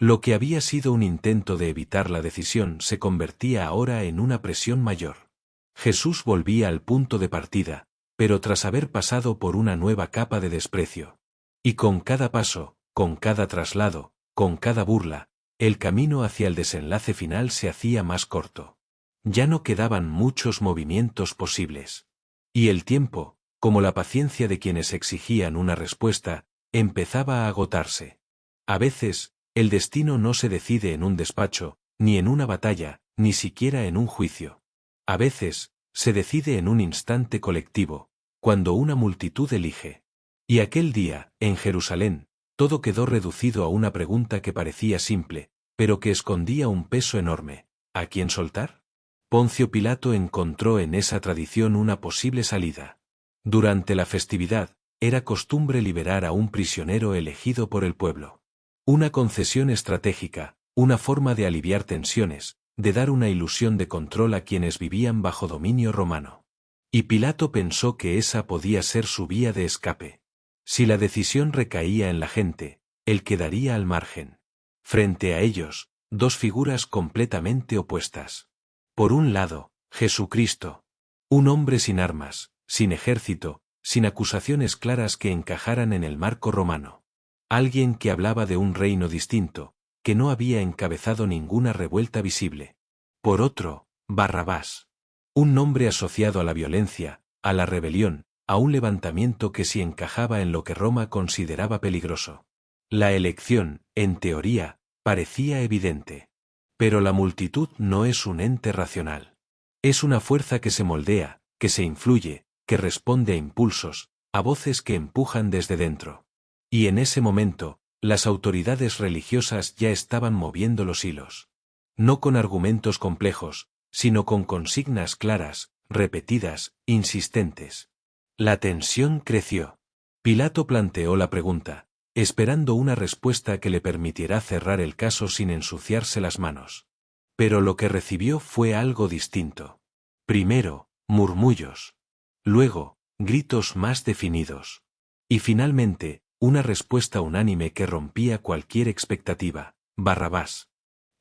Lo que había sido un intento de evitar la decisión se convertía ahora en una presión mayor. Jesús volvía al punto de partida, pero tras haber pasado por una nueva capa de desprecio. Y con cada paso, con cada traslado, con cada burla, el camino hacia el desenlace final se hacía más corto. Ya no quedaban muchos movimientos posibles. Y el tiempo, como la paciencia de quienes exigían una respuesta, empezaba a agotarse. A veces, el destino no se decide en un despacho, ni en una batalla, ni siquiera en un juicio. A veces, se decide en un instante colectivo, cuando una multitud elige. Y aquel día, en Jerusalén, todo quedó reducido a una pregunta que parecía simple, pero que escondía un peso enorme. ¿A quién soltar? Poncio Pilato encontró en esa tradición una posible salida. Durante la festividad, era costumbre liberar a un prisionero elegido por el pueblo. Una concesión estratégica, una forma de aliviar tensiones, de dar una ilusión de control a quienes vivían bajo dominio romano. Y Pilato pensó que esa podía ser su vía de escape. Si la decisión recaía en la gente, él quedaría al margen. Frente a ellos, dos figuras completamente opuestas. Por un lado, Jesucristo. Un hombre sin armas, sin ejército, sin acusaciones claras que encajaran en el marco romano. Alguien que hablaba de un reino distinto, que no había encabezado ninguna revuelta visible. Por otro, Barrabás. Un nombre asociado a la violencia, a la rebelión, a un levantamiento que sí encajaba en lo que Roma consideraba peligroso. La elección, en teoría, parecía evidente. Pero la multitud no es un ente racional. Es una fuerza que se moldea, que se influye, que responde a impulsos, a voces que empujan desde dentro. Y en ese momento, las autoridades religiosas ya estaban moviendo los hilos. No con argumentos complejos, sino con consignas claras, repetidas, insistentes. La tensión creció. Pilato planteó la pregunta, esperando una respuesta que le permitiera cerrar el caso sin ensuciarse las manos. Pero lo que recibió fue algo distinto. Primero, murmullos. Luego, gritos más definidos. Y finalmente, una respuesta unánime que rompía cualquier expectativa: Barrabás.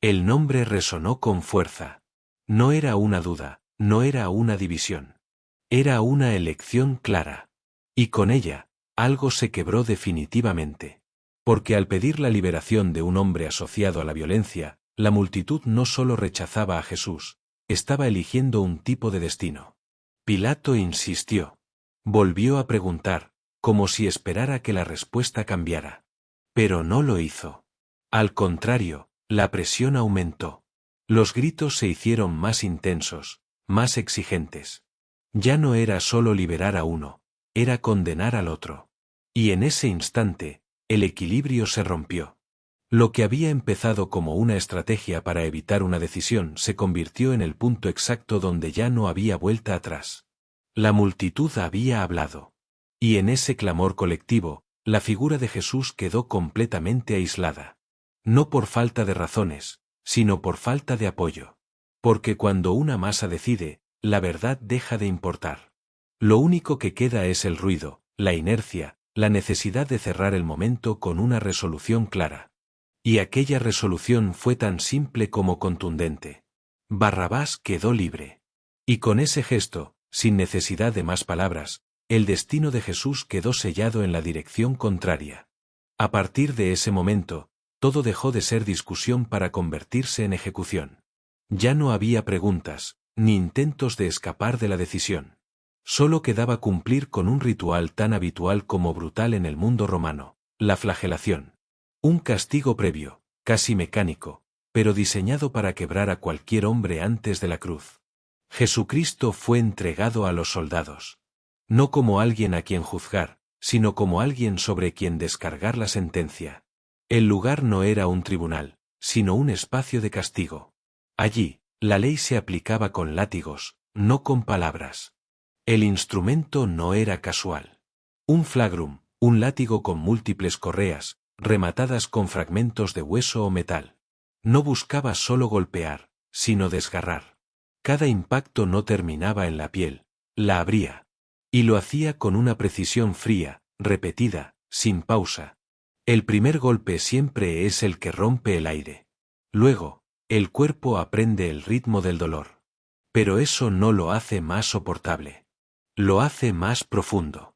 El nombre resonó con fuerza. No era una duda, no era una división. Era una elección clara. Y con ella, algo se quebró definitivamente. Porque al pedir la liberación de un hombre asociado a la violencia, la multitud no solo rechazaba a Jesús, estaba eligiendo un tipo de destino. Pilato insistió. Volvió a preguntar, como si esperara que la respuesta cambiara. Pero no lo hizo. Al contrario, la presión aumentó. Los gritos se hicieron más intensos, más exigentes. Ya no era solo liberar a uno, era condenar al otro. Y en ese instante, el equilibrio se rompió. Lo que había empezado como una estrategia para evitar una decisión se convirtió en el punto exacto donde ya no había vuelta atrás. La multitud había hablado. Y en ese clamor colectivo, la figura de Jesús quedó completamente aislada. No por falta de razones, sino por falta de apoyo. Porque cuando una masa decide, la verdad deja de importar. Lo único que queda es el ruido, la inercia, la necesidad de cerrar el momento con una resolución clara. Y aquella resolución fue tan simple como contundente. Barrabás quedó libre. Y con ese gesto, sin necesidad de más palabras, el destino de Jesús quedó sellado en la dirección contraria. A partir de ese momento, todo dejó de ser discusión para convertirse en ejecución. Ya no había preguntas, ni intentos de escapar de la decisión. Solo quedaba cumplir con un ritual tan habitual como brutal en el mundo romano, la flagelación. Un castigo previo, casi mecánico, pero diseñado para quebrar a cualquier hombre antes de la cruz. Jesucristo fue entregado a los soldados. No como alguien a quien juzgar, sino como alguien sobre quien descargar la sentencia. El lugar no era un tribunal, sino un espacio de castigo. Allí, la ley se aplicaba con látigos, no con palabras. El instrumento no era casual. Un flagrum, un látigo con múltiples correas, rematadas con fragmentos de hueso o metal. No buscaba solo golpear, sino desgarrar. Cada impacto no terminaba en la piel, la abría. Y lo hacía con una precisión fría, repetida, sin pausa. El primer golpe siempre es el que rompe el aire. Luego, el cuerpo aprende el ritmo del dolor. Pero eso no lo hace más soportable. Lo hace más profundo.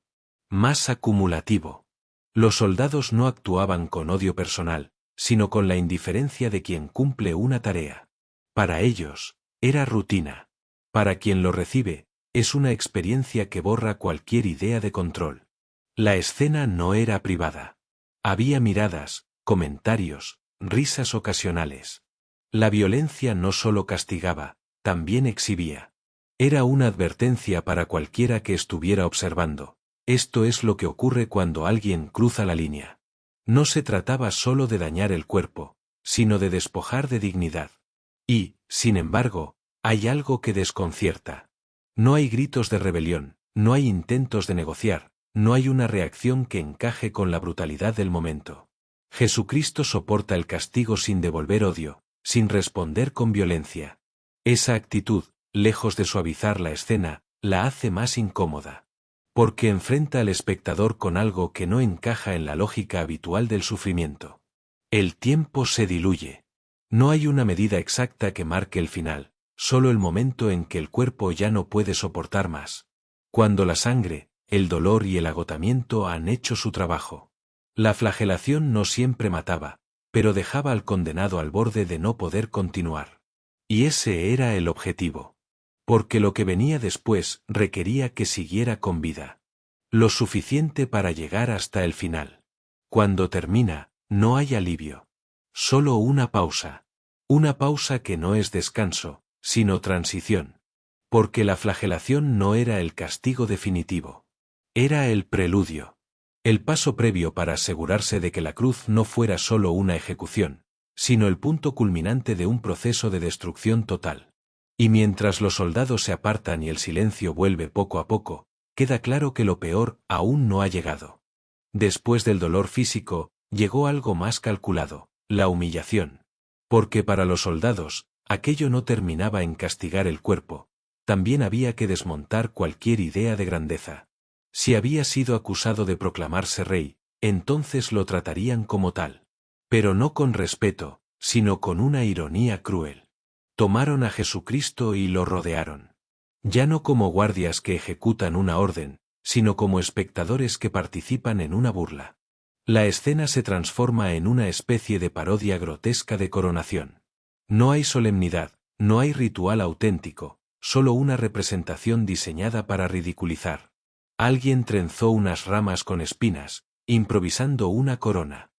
Más acumulativo. Los soldados no actuaban con odio personal, sino con la indiferencia de quien cumple una tarea. Para ellos, era rutina. Para quien lo recibe, es una experiencia que borra cualquier idea de control. La escena no era privada. Había miradas, comentarios, risas ocasionales. La violencia no solo castigaba, también exhibía. Era una advertencia para cualquiera que estuviera observando. Esto es lo que ocurre cuando alguien cruza la línea. No se trataba solo de dañar el cuerpo, sino de despojar de dignidad. Y, sin embargo, hay algo que desconcierta. No hay gritos de rebelión, no hay intentos de negociar, no hay una reacción que encaje con la brutalidad del momento. Jesucristo soporta el castigo sin devolver odio, sin responder con violencia. Esa actitud, lejos de suavizar la escena, la hace más incómoda. Porque enfrenta al espectador con algo que no encaja en la lógica habitual del sufrimiento. El tiempo se diluye. No hay una medida exacta que marque el final, solo el momento en que el cuerpo ya no puede soportar más. Cuando la sangre, el dolor y el agotamiento han hecho su trabajo. La flagelación no siempre mataba, pero dejaba al condenado al borde de no poder continuar. Y ese era el objetivo. Porque lo que venía después requería que siguiera con vida. Lo suficiente para llegar hasta el final. Cuando termina, no hay alivio. Solo una pausa. Una pausa que no es descanso, sino transición. Porque la flagelación no era el castigo definitivo. Era el preludio. El paso previo para asegurarse de que la cruz no fuera solo una ejecución, sino el punto culminante de un proceso de destrucción total. Y mientras los soldados se apartan y el silencio vuelve poco a poco, queda claro que lo peor aún no ha llegado. Después del dolor físico, llegó algo más calculado, la humillación. Porque para los soldados, aquello no terminaba en castigar el cuerpo, también había que desmontar cualquier idea de grandeza. Si había sido acusado de proclamarse rey, entonces lo tratarían como tal. Pero no con respeto, sino con una ironía cruel. Tomaron a Jesucristo y lo rodearon. Ya no como guardias que ejecutan una orden, sino como espectadores que participan en una burla. La escena se transforma en una especie de parodia grotesca de coronación. No hay solemnidad, no hay ritual auténtico, solo una representación diseñada para ridiculizar. Alguien trenzó unas ramas con espinas, improvisando una corona.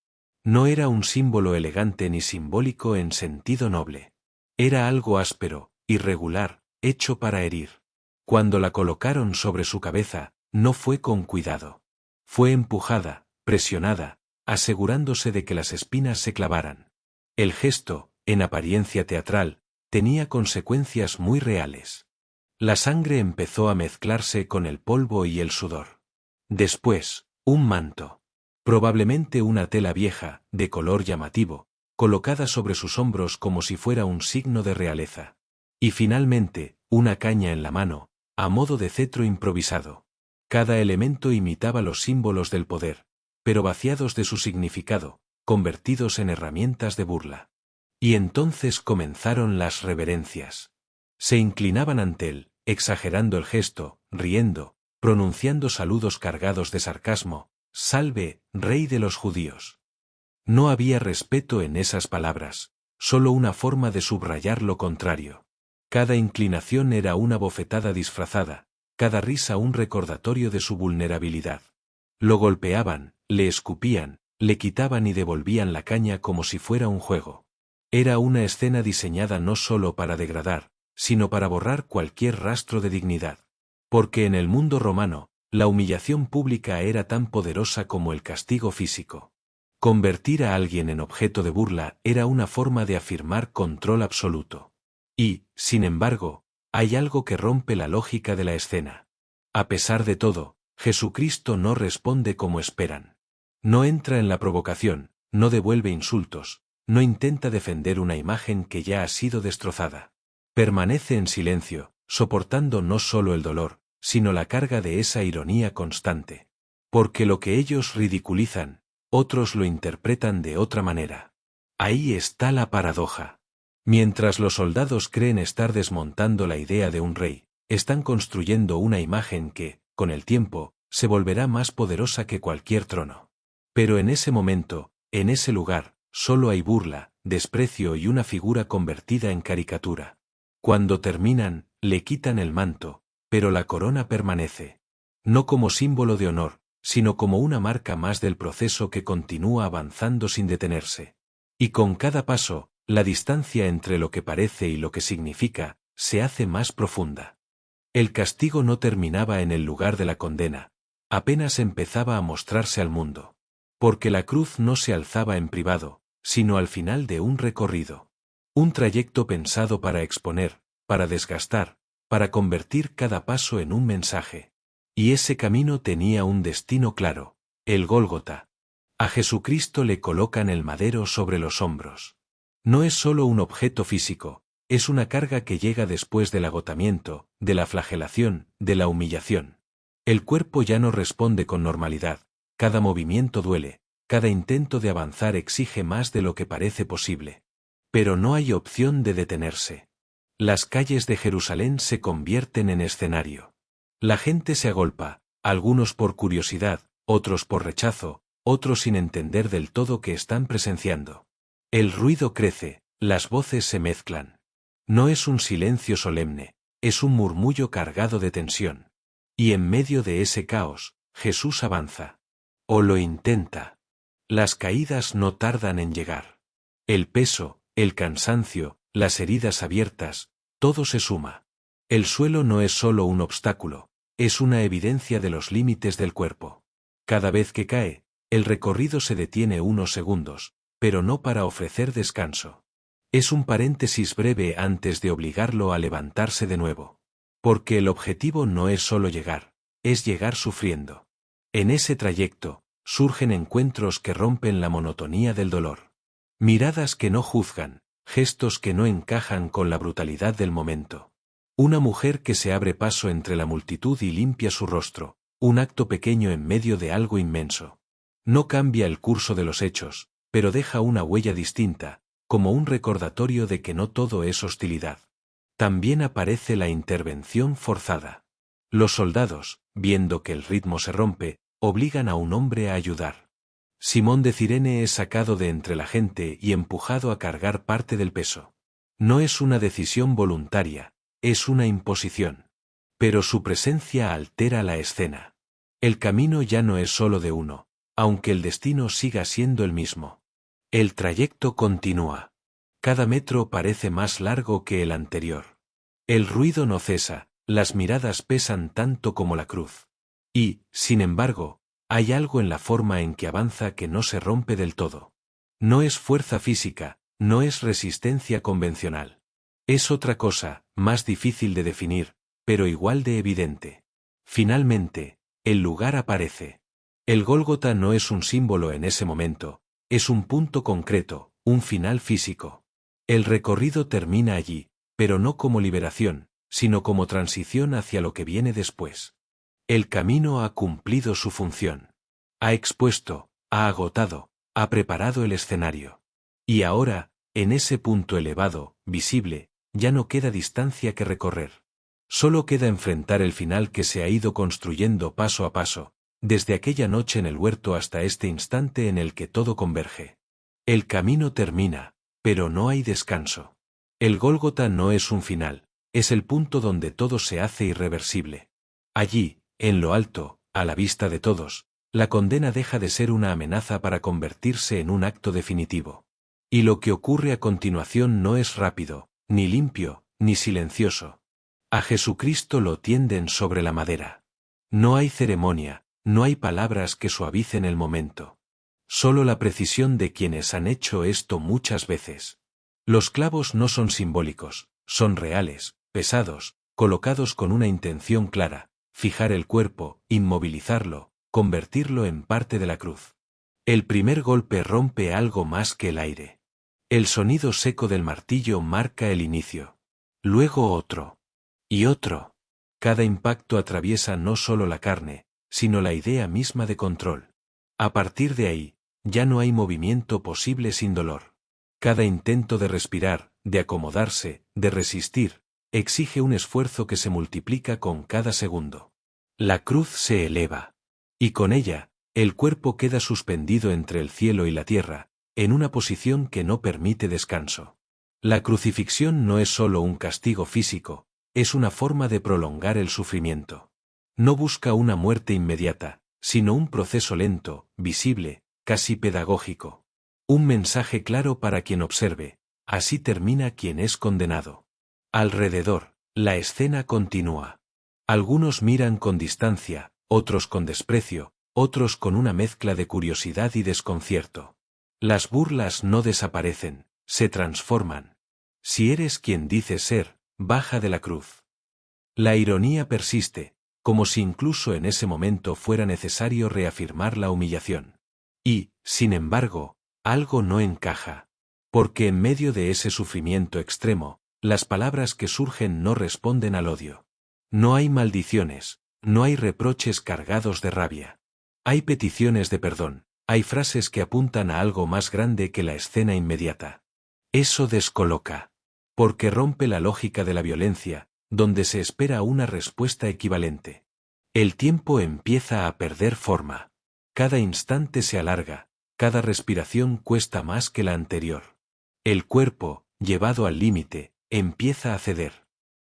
No era un símbolo elegante ni simbólico en sentido noble. Era algo áspero, irregular, hecho para herir. Cuando la colocaron sobre su cabeza, no fue con cuidado. Fue empujada, presionada, asegurándose de que las espinas se clavaran. El gesto, en apariencia teatral, tenía consecuencias muy reales. La sangre empezó a mezclarse con el polvo y el sudor. Después, un manto. Probablemente una tela vieja, de color llamativo, colocada sobre sus hombros como si fuera un signo de realeza. Y finalmente, una caña en la mano, a modo de cetro improvisado. Cada elemento imitaba los símbolos del poder, pero vaciados de su significado, convertidos en herramientas de burla. Y entonces comenzaron las reverencias. Se inclinaban ante él, exagerando el gesto, riendo, pronunciando saludos cargados de sarcasmo: «Salve, Rey de los judíos». No había respeto en esas palabras, solo una forma de subrayar lo contrario. Cada inclinación era una bofetada disfrazada, cada risa un recordatorio de su vulnerabilidad. Lo golpeaban, le escupían, le quitaban y devolvían la caña como si fuera un juego. Era una escena diseñada no solo para degradar, sino para borrar cualquier rastro de dignidad. Porque en el mundo romano, la humillación pública era tan poderosa como el castigo físico. Convertir a alguien en objeto de burla era una forma de afirmar control absoluto. Y, sin embargo, hay algo que rompe la lógica de la escena. A pesar de todo, Jesucristo no responde como esperan. No entra en la provocación, no devuelve insultos, no intenta defender una imagen que ya ha sido destrozada. Permanece en silencio, soportando no solo el dolor, sino la carga de esa ironía constante. Porque lo que ellos ridiculizan, otros lo interpretan de otra manera. Ahí está la paradoja. Mientras los soldados creen estar desmontando la idea de un rey, están construyendo una imagen que, con el tiempo, se volverá más poderosa que cualquier trono. Pero en ese momento, en ese lugar, solo hay burla, desprecio y una figura convertida en caricatura. Cuando terminan, le quitan el manto, pero la corona permanece. No como símbolo de honor, sino como una marca más del proceso que continúa avanzando sin detenerse. Y con cada paso, la distancia entre lo que parece y lo que significa, se hace más profunda. El castigo no terminaba en el lugar de la condena, apenas empezaba a mostrarse al mundo. Porque la cruz no se alzaba en privado, sino al final de un recorrido. Un trayecto pensado para exponer, para desgastar, para convertir cada paso en un mensaje. Y ese camino tenía un destino claro: el Gólgota. A Jesucristo le colocan el madero sobre los hombros. No es solo un objeto físico, es una carga que llega después del agotamiento, de la flagelación, de la humillación. El cuerpo ya no responde con normalidad, cada movimiento duele, cada intento de avanzar exige más de lo que parece posible. Pero no hay opción de detenerse. Las calles de Jerusalén se convierten en escenario. La gente se agolpa, algunos por curiosidad, otros por rechazo, otros sin entender del todo qué están presenciando. El ruido crece, las voces se mezclan. No es un silencio solemne, es un murmullo cargado de tensión. Y en medio de ese caos, Jesús avanza. O lo intenta. Las caídas no tardan en llegar. El peso, el cansancio, las heridas abiertas, todo se suma. El suelo no es solo un obstáculo, es una evidencia de los límites del cuerpo. Cada vez que cae, el recorrido se detiene unos segundos, pero no para ofrecer descanso. Es un paréntesis breve antes de obligarlo a levantarse de nuevo. Porque el objetivo no es solo llegar, es llegar sufriendo. En ese trayecto, surgen encuentros que rompen la monotonía del dolor. Miradas que no juzgan, gestos que no encajan con la brutalidad del momento. Una mujer que se abre paso entre la multitud y limpia su rostro, un acto pequeño en medio de algo inmenso. No cambia el curso de los hechos, pero deja una huella distinta, como un recordatorio de que no todo es hostilidad. También aparece la intervención forzada. Los soldados, viendo que el ritmo se rompe, obligan a un hombre a ayudar. Simón de Cirene es sacado de entre la gente y empujado a cargar parte del peso. No es una decisión voluntaria, es una imposición. Pero su presencia altera la escena. El camino ya no es solo de uno, aunque el destino siga siendo el mismo. El trayecto continúa. Cada metro parece más largo que el anterior. El ruido no cesa, las miradas pesan tanto como la cruz. Y, sin embargo, hay algo en la forma en que avanza que no se rompe del todo. No es fuerza física, no es resistencia convencional. Es otra cosa, más difícil de definir, pero igual de evidente. Finalmente, el lugar aparece. El Gólgota no es un símbolo en ese momento, es un punto concreto, un final físico. El recorrido termina allí, pero no como liberación, sino como transición hacia lo que viene después. El camino ha cumplido su función. Ha expuesto, ha agotado, ha preparado el escenario. Y ahora, en ese punto elevado, visible, ya no queda distancia que recorrer. Solo queda enfrentar el final que se ha ido construyendo paso a paso, desde aquella noche en el huerto hasta este instante en el que todo converge. El camino termina, pero no hay descanso. El Gólgota no es un final, es el punto donde todo se hace irreversible. Allí, en lo alto, a la vista de todos, la condena deja de ser una amenaza para convertirse en un acto definitivo. Y lo que ocurre a continuación no es rápido, ni limpio, ni silencioso. A Jesucristo lo tienden sobre la madera. No hay ceremonia, no hay palabras que suavicen el momento. Solo la precisión de quienes han hecho esto muchas veces. Los clavos no son simbólicos, son reales, pesados, colocados con una intención clara: fijar el cuerpo, inmovilizarlo, convertirlo en parte de la cruz. El primer golpe rompe algo más que el aire. El sonido seco del martillo marca el inicio. Luego otro. Y otro. Cada impacto atraviesa no solo la carne, sino la idea misma de control. A partir de ahí, ya no hay movimiento posible sin dolor. Cada intento de respirar, de acomodarse, de resistir, exige un esfuerzo que se multiplica con cada segundo. La cruz se eleva. Y con ella, el cuerpo queda suspendido entre el cielo y la tierra, en una posición que no permite descanso. La crucifixión no es solo un castigo físico, es una forma de prolongar el sufrimiento. No busca una muerte inmediata, sino un proceso lento, visible, casi pedagógico. Un mensaje claro para quien observe: así termina quien es condenado. Alrededor, la escena continúa. Algunos miran con distancia, otros con desprecio, otros con una mezcla de curiosidad y desconcierto. Las burlas no desaparecen, se transforman. Si eres quien dices ser, baja de la cruz. La ironía persiste, como si incluso en ese momento fuera necesario reafirmar la humillación. Y, sin embargo, algo no encaja. Porque en medio de ese sufrimiento extremo, las palabras que surgen no responden al odio. No hay maldiciones, no hay reproches cargados de rabia. Hay peticiones de perdón, hay frases que apuntan a algo más grande que la escena inmediata. Eso descoloca. Porque rompe la lógica de la violencia, donde se espera una respuesta equivalente. El tiempo empieza a perder forma. Cada instante se alarga, cada respiración cuesta más que la anterior. El cuerpo, llevado al límite, empieza a ceder.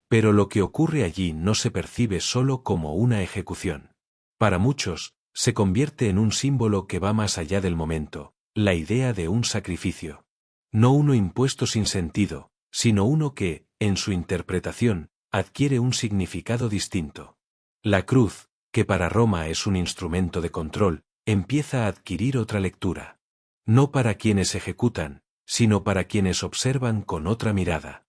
Pero lo que ocurre allí no se percibe solo como una ejecución. Para muchos, se convierte en un símbolo que va más allá del momento, la idea de un sacrificio. No uno impuesto sin sentido, sino uno que, en su interpretación, adquiere un significado distinto. La cruz, que para Roma es un instrumento de control, empieza a adquirir otra lectura. No para quienes ejecutan, sino para quienes observan con otra mirada.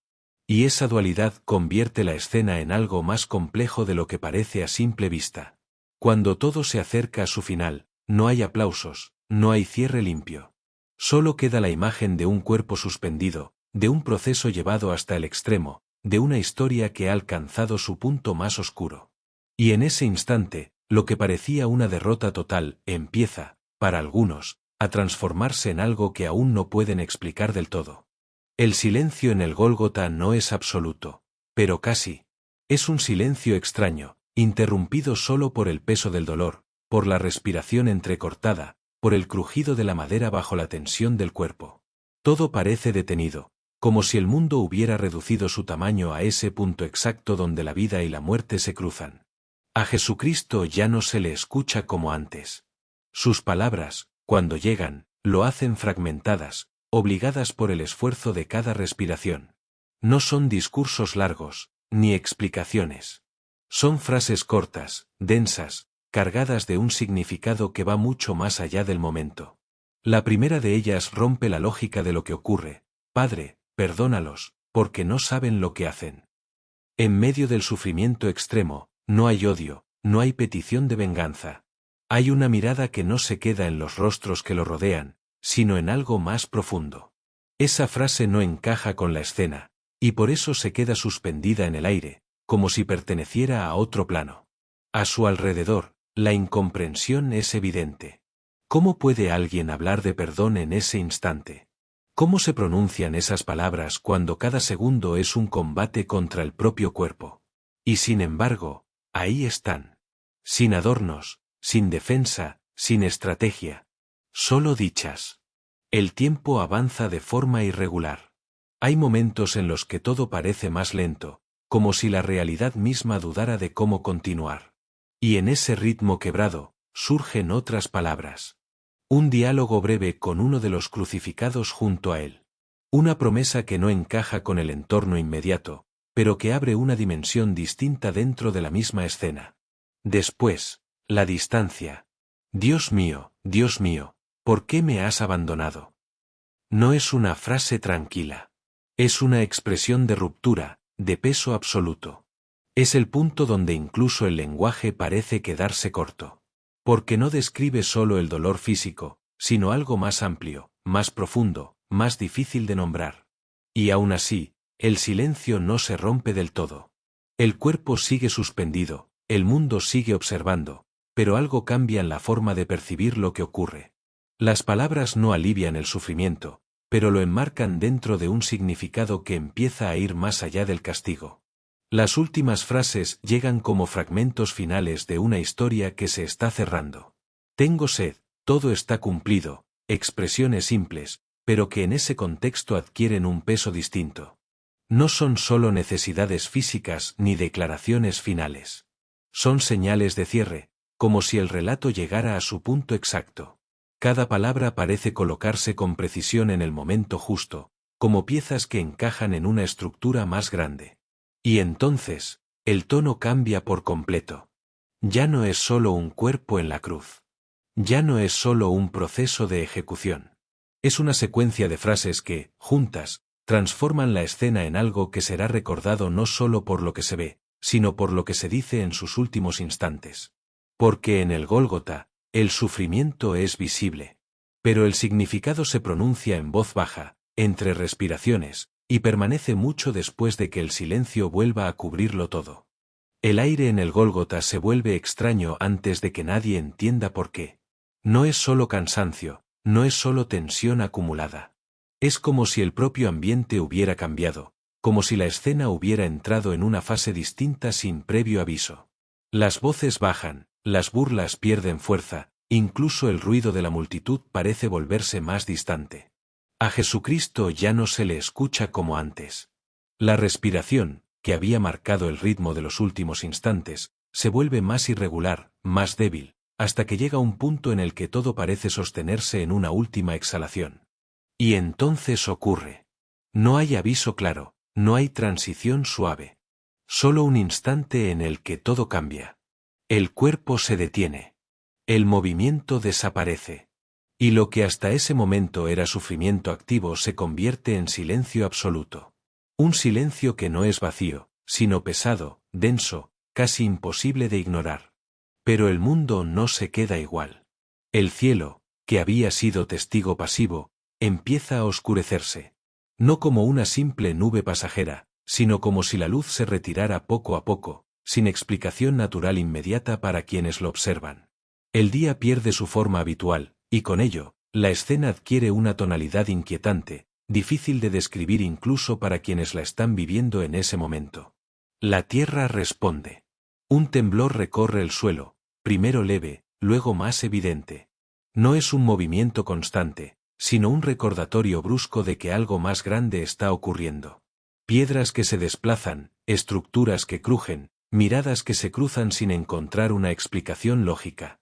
Y esa dualidad convierte la escena en algo más complejo de lo que parece a simple vista. Cuando todo se acerca a su final, no hay aplausos, no hay cierre limpio. Solo queda la imagen de un cuerpo suspendido, de un proceso llevado hasta el extremo, de una historia que ha alcanzado su punto más oscuro. Y en ese instante, lo que parecía una derrota total, empieza, para algunos, a transformarse en algo que aún no pueden explicar del todo. El silencio en el Gólgota no es absoluto, pero casi. Es un silencio extraño, interrumpido solo por el peso del dolor, por la respiración entrecortada, por el crujido de la madera bajo la tensión del cuerpo. Todo parece detenido, como si el mundo hubiera reducido su tamaño a ese punto exacto donde la vida y la muerte se cruzan. A Jesucristo ya no se le escucha como antes. Sus palabras, cuando llegan, lo hacen fragmentadas, obligadas por el esfuerzo de cada respiración. No son discursos largos, ni explicaciones. Son frases cortas, densas, cargadas de un significado que va mucho más allá del momento. La primera de ellas rompe la lógica de lo que ocurre. Padre, perdónalos, porque no saben lo que hacen. En medio del sufrimiento extremo, no hay odio, no hay petición de venganza. Hay una mirada que no se queda en los rostros que lo rodean, sino en algo más profundo. Esa frase no encaja con la escena, y por eso se queda suspendida en el aire, como si perteneciera a otro plano. A su alrededor, la incomprensión es evidente. ¿Cómo puede alguien hablar de perdón en ese instante? ¿Cómo se pronuncian esas palabras cuando cada segundo es un combate contra el propio cuerpo? Y sin embargo, ahí están. Sin adornos, sin defensa, sin estrategia. Solo dichas. El tiempo avanza de forma irregular. Hay momentos en los que todo parece más lento, como si la realidad misma dudara de cómo continuar. Y en ese ritmo quebrado, surgen otras palabras. Un diálogo breve con uno de los crucificados junto a él. Una promesa que no encaja con el entorno inmediato, pero que abre una dimensión distinta dentro de la misma escena. Después, la distancia. Dios mío, ¿por qué me has abandonado? No es una frase tranquila. Es una expresión de ruptura, de peso absoluto. Es el punto donde incluso el lenguaje parece quedarse corto. Porque no describe solo el dolor físico, sino algo más amplio, más profundo, más difícil de nombrar. Y aún así, el silencio no se rompe del todo. El cuerpo sigue suspendido, el mundo sigue observando, pero algo cambia en la forma de percibir lo que ocurre. Las palabras no alivian el sufrimiento, pero lo enmarcan dentro de un significado que empieza a ir más allá del castigo. Las últimas frases llegan como fragmentos finales de una historia que se está cerrando. Tengo sed, todo está cumplido, expresiones simples, pero que en ese contexto adquieren un peso distinto. No son solo necesidades físicas ni declaraciones finales. Son señales de cierre, como si el relato llegara a su punto exacto. Cada palabra parece colocarse con precisión en el momento justo, como piezas que encajan en una estructura más grande. Y entonces, el tono cambia por completo. Ya no es solo un cuerpo en la cruz. Ya no es solo un proceso de ejecución. Es una secuencia de frases que, juntas, transforman la escena en algo que será recordado no solo por lo que se ve, sino por lo que se dice en sus últimos instantes. Porque en el Gólgota, el sufrimiento es visible. Pero el significado se pronuncia en voz baja, entre respiraciones, y permanece mucho después de que el silencio vuelva a cubrirlo todo. El aire en el Gólgota se vuelve extraño antes de que nadie entienda por qué. No es solo cansancio, no es solo tensión acumulada. Es como si el propio ambiente hubiera cambiado, como si la escena hubiera entrado en una fase distinta sin previo aviso. Las voces bajan, las burlas pierden fuerza, incluso el ruido de la multitud parece volverse más distante. A Jesucristo ya no se le escucha como antes. La respiración, que había marcado el ritmo de los últimos instantes, se vuelve más irregular, más débil, hasta que llega un punto en el que todo parece sostenerse en una última exhalación. Y entonces ocurre. No hay aviso claro, no hay transición suave. Solo un instante en el que todo cambia. El cuerpo se detiene. El movimiento desaparece. Y lo que hasta ese momento era sufrimiento activo se convierte en silencio absoluto. Un silencio que no es vacío, sino pesado, denso, casi imposible de ignorar. Pero el mundo no se queda igual. El cielo, que había sido testigo pasivo, empieza a oscurecerse. No como una simple nube pasajera, sino como si la luz se retirara poco a poco, sin explicación natural inmediata para quienes lo observan. El día pierde su forma habitual, y con ello, la escena adquiere una tonalidad inquietante, difícil de describir incluso para quienes la están viviendo en ese momento. La tierra responde. Un temblor recorre el suelo, primero leve, luego más evidente. No es un movimiento constante, sino un recordatorio brusco de que algo más grande está ocurriendo. Piedras que se desplazan, estructuras que crujen, miradas que se cruzan sin encontrar una explicación lógica.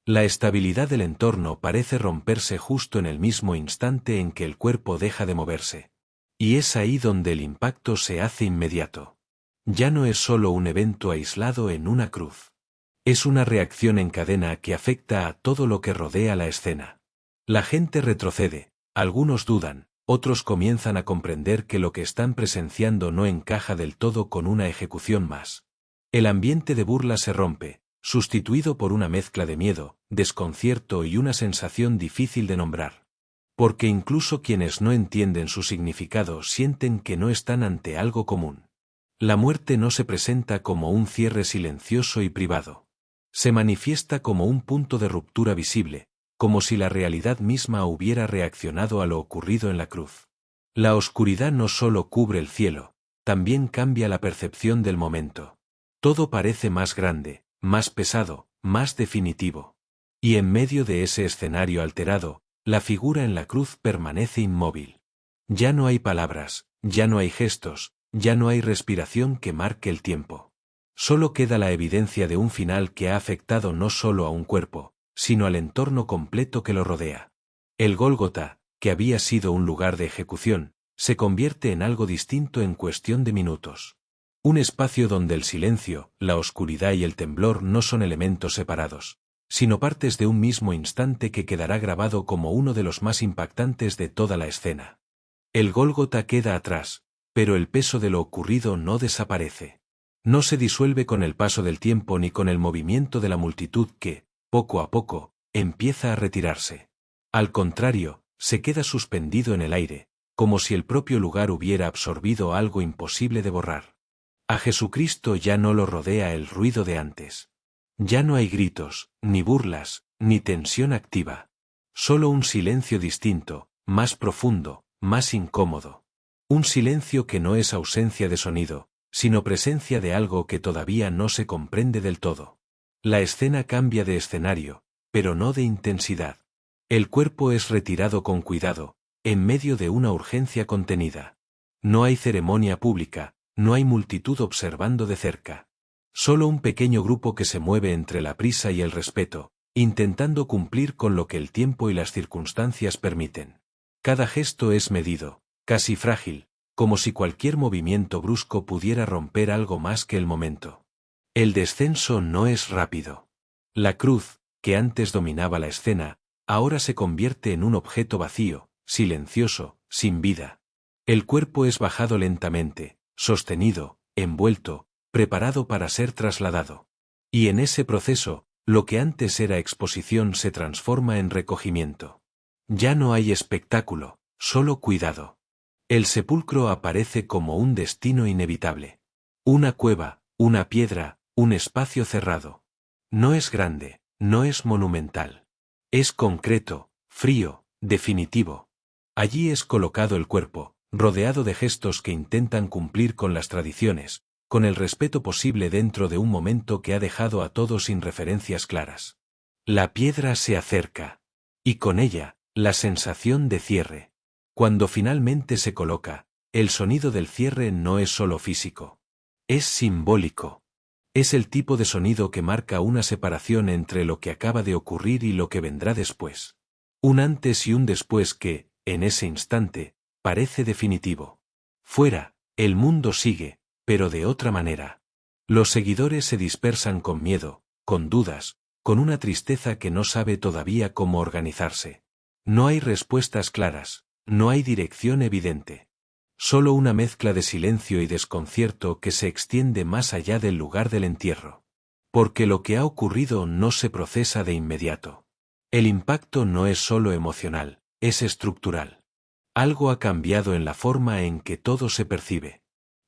La estabilidad del entorno parece romperse justo en el mismo instante en que el cuerpo deja de moverse. Y es ahí donde el impacto se hace inmediato. Ya no es solo un evento aislado en una cruz. Es una reacción en cadena que afecta a todo lo que rodea la escena. La gente retrocede, algunos dudan, otros comienzan a comprender que lo que están presenciando no encaja del todo con una ejecución más. El ambiente de burla se rompe, sustituido por una mezcla de miedo, desconcierto y una sensación difícil de nombrar. Porque incluso quienes no entienden su significado sienten que no están ante algo común. La muerte no se presenta como un cierre silencioso y privado. Se manifiesta como un punto de ruptura visible, como si la realidad misma hubiera reaccionado a lo ocurrido en la cruz. La oscuridad no solo cubre el cielo, también cambia la percepción del momento. Todo parece más grande, más pesado, más definitivo. Y en medio de ese escenario alterado, la figura en la cruz permanece inmóvil. Ya no hay palabras, ya no hay gestos, ya no hay respiración que marque el tiempo. Solo queda la evidencia de un final que ha afectado no solo a un cuerpo, sino al entorno completo que lo rodea. El Gólgota, que había sido un lugar de ejecución, se convierte en algo distinto en cuestión de minutos. Un espacio donde el silencio, la oscuridad y el temblor no son elementos separados, sino partes de un mismo instante que quedará grabado como uno de los más impactantes de toda la escena. El Gólgota queda atrás, pero el peso de lo ocurrido no desaparece. No se disuelve con el paso del tiempo ni con el movimiento de la multitud que, poco a poco, empieza a retirarse. Al contrario, se queda suspendido en el aire, como si el propio lugar hubiera absorbido algo imposible de borrar. A Jesucristo ya no lo rodea el ruido de antes. Ya no hay gritos, ni burlas, ni tensión activa. Solo un silencio distinto, más profundo, más incómodo. Un silencio que no es ausencia de sonido, sino presencia de algo que todavía no se comprende del todo. La escena cambia de escenario, pero no de intensidad. El cuerpo es retirado con cuidado, en medio de una urgencia contenida. No hay ceremonia pública, no hay multitud observando de cerca. Solo un pequeño grupo que se mueve entre la prisa y el respeto, intentando cumplir con lo que el tiempo y las circunstancias permiten. Cada gesto es medido, casi frágil, como si cualquier movimiento brusco pudiera romper algo más que el momento. El descenso no es rápido. La cruz, que antes dominaba la escena, ahora se convierte en un objeto vacío, silencioso, sin vida. El cuerpo es bajado lentamente, sostenido, envuelto, preparado para ser trasladado. Y en ese proceso, lo que antes era exposición se transforma en recogimiento. Ya no hay espectáculo, solo cuidado. El sepulcro aparece como un destino inevitable. Una cueva, una piedra, un espacio cerrado. No es grande, no es monumental. Es concreto, frío, definitivo. Allí es colocado el cuerpo, rodeado de gestos que intentan cumplir con las tradiciones, con el respeto posible dentro de un momento que ha dejado a todos sin referencias claras. La piedra se acerca. Y con ella, la sensación de cierre. Cuando finalmente se coloca, el sonido del cierre no es solo físico. Es simbólico. Es el tipo de sonido que marca una separación entre lo que acaba de ocurrir y lo que vendrá después. Un antes y un después que, en ese instante, parece definitivo. Fuera, el mundo sigue, pero de otra manera. Los seguidores se dispersan con miedo, con dudas, con una tristeza que no sabe todavía cómo organizarse. No hay respuestas claras, no hay dirección evidente. Solo una mezcla de silencio y desconcierto que se extiende más allá del lugar del entierro. Porque lo que ha ocurrido no se procesa de inmediato. El impacto no es solo emocional, es estructural. Algo ha cambiado en la forma en que todo se percibe.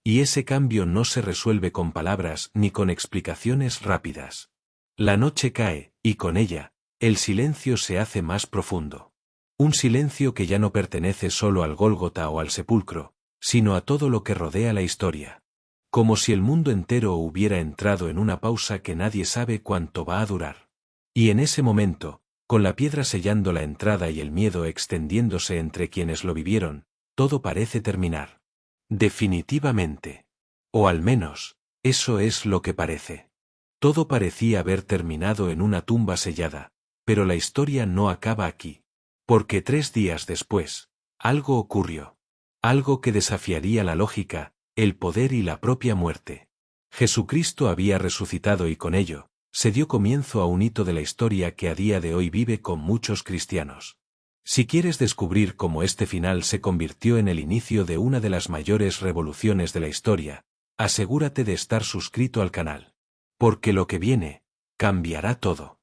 Y ese cambio no se resuelve con palabras ni con explicaciones rápidas. La noche cae, y con ella, el silencio se hace más profundo. Un silencio que ya no pertenece solo al Gólgota o al sepulcro, sino a todo lo que rodea la historia. Como si el mundo entero hubiera entrado en una pausa que nadie sabe cuánto va a durar. Y en ese momento, con la piedra sellando la entrada y el miedo extendiéndose entre quienes lo vivieron, todo parece terminar. Definitivamente. O al menos, eso es lo que parece. Todo parecía haber terminado en una tumba sellada, pero la historia no acaba aquí. Porque 3 días después, algo ocurrió. Algo que desafiaría la lógica, el poder y la propia muerte. Jesucristo había resucitado y con ello, se dio comienzo a un hito de la historia que a día de hoy vive con muchos cristianos. Si quieres descubrir cómo este final se convirtió en el inicio de una de las mayores revoluciones de la historia, asegúrate de estar suscrito al canal. Porque lo que viene, cambiará todo.